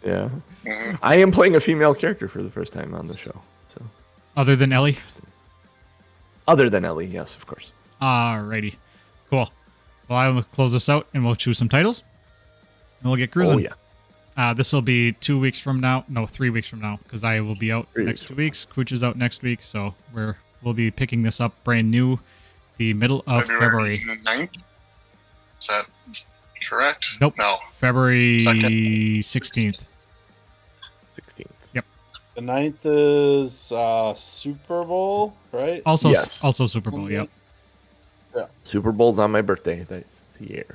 Yeah. Mm-hmm. I am playing a female character for the first time on the show. So, Other than Ellie? other than Ellie, yes, of course. Alrighty. Cool. Well, I will close this out and we'll choose some titles. And we'll get cruising. Oh yeah. This will be 2 weeks from now. No, 3 weeks from now, because I will be out the next 2 weeks. Cooch is out next week, so we'll be picking this up brand new the middle of February. 9th? Is that correct? Nope. No. February 2nd. 16th. 16th. The 9th is Super Bowl, right? Also, Yes. also Super Bowl. Yep. Super Bowl's on my birthday this year.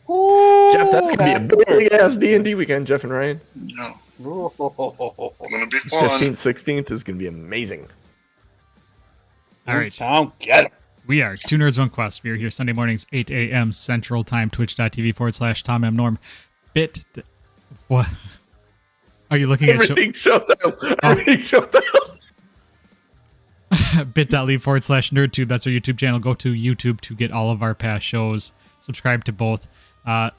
Ooh, Jeff, that's gonna be a big ass D&D weekend, Jeff and Ryan. No. Ooh. Gonna be fun. 15th, 16th is gonna be amazing. All right. Tom, get him. We are Two Nerds, One Quest. We are here Sunday mornings, 8 a.m. Central Time, twitch.tv/TomMNorm. What? Are you looking at Everything showtime. Everything showtime. bit.ly/nerdtube. That's our YouTube channel. Go to YouTube to get all of our past shows. Subscribe to both.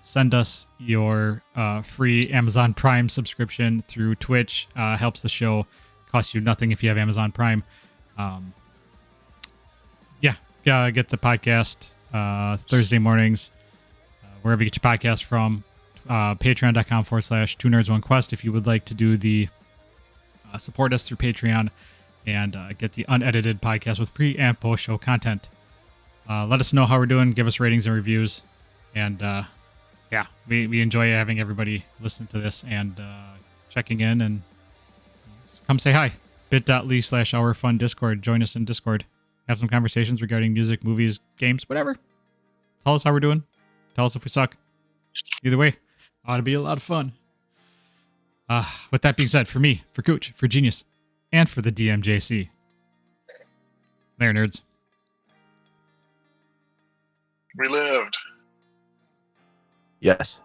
Send us your free Amazon Prime subscription through Twitch. Helps the show. Costs you nothing if you have Amazon Prime. Get the podcast Thursday mornings. wherever you get your podcast from. Patreon.com/2nerds1quest if you would like to do the support us through Patreon and get the unedited podcast with pre and post show content. Let us know how we're doing. Give us ratings and reviews. And yeah, we enjoy having everybody listen to this and checking in, and come say hi. bit.ly/OurFun Discord. Join us in Discord. Have some conversations regarding music, movies, games, whatever. Tell us how we're doing. Tell us if we suck. Either way, ought to be a lot of fun. With that being said, for me, for Cooch, for Genius, and for the DMJC. There, nerds. We lived. Yes.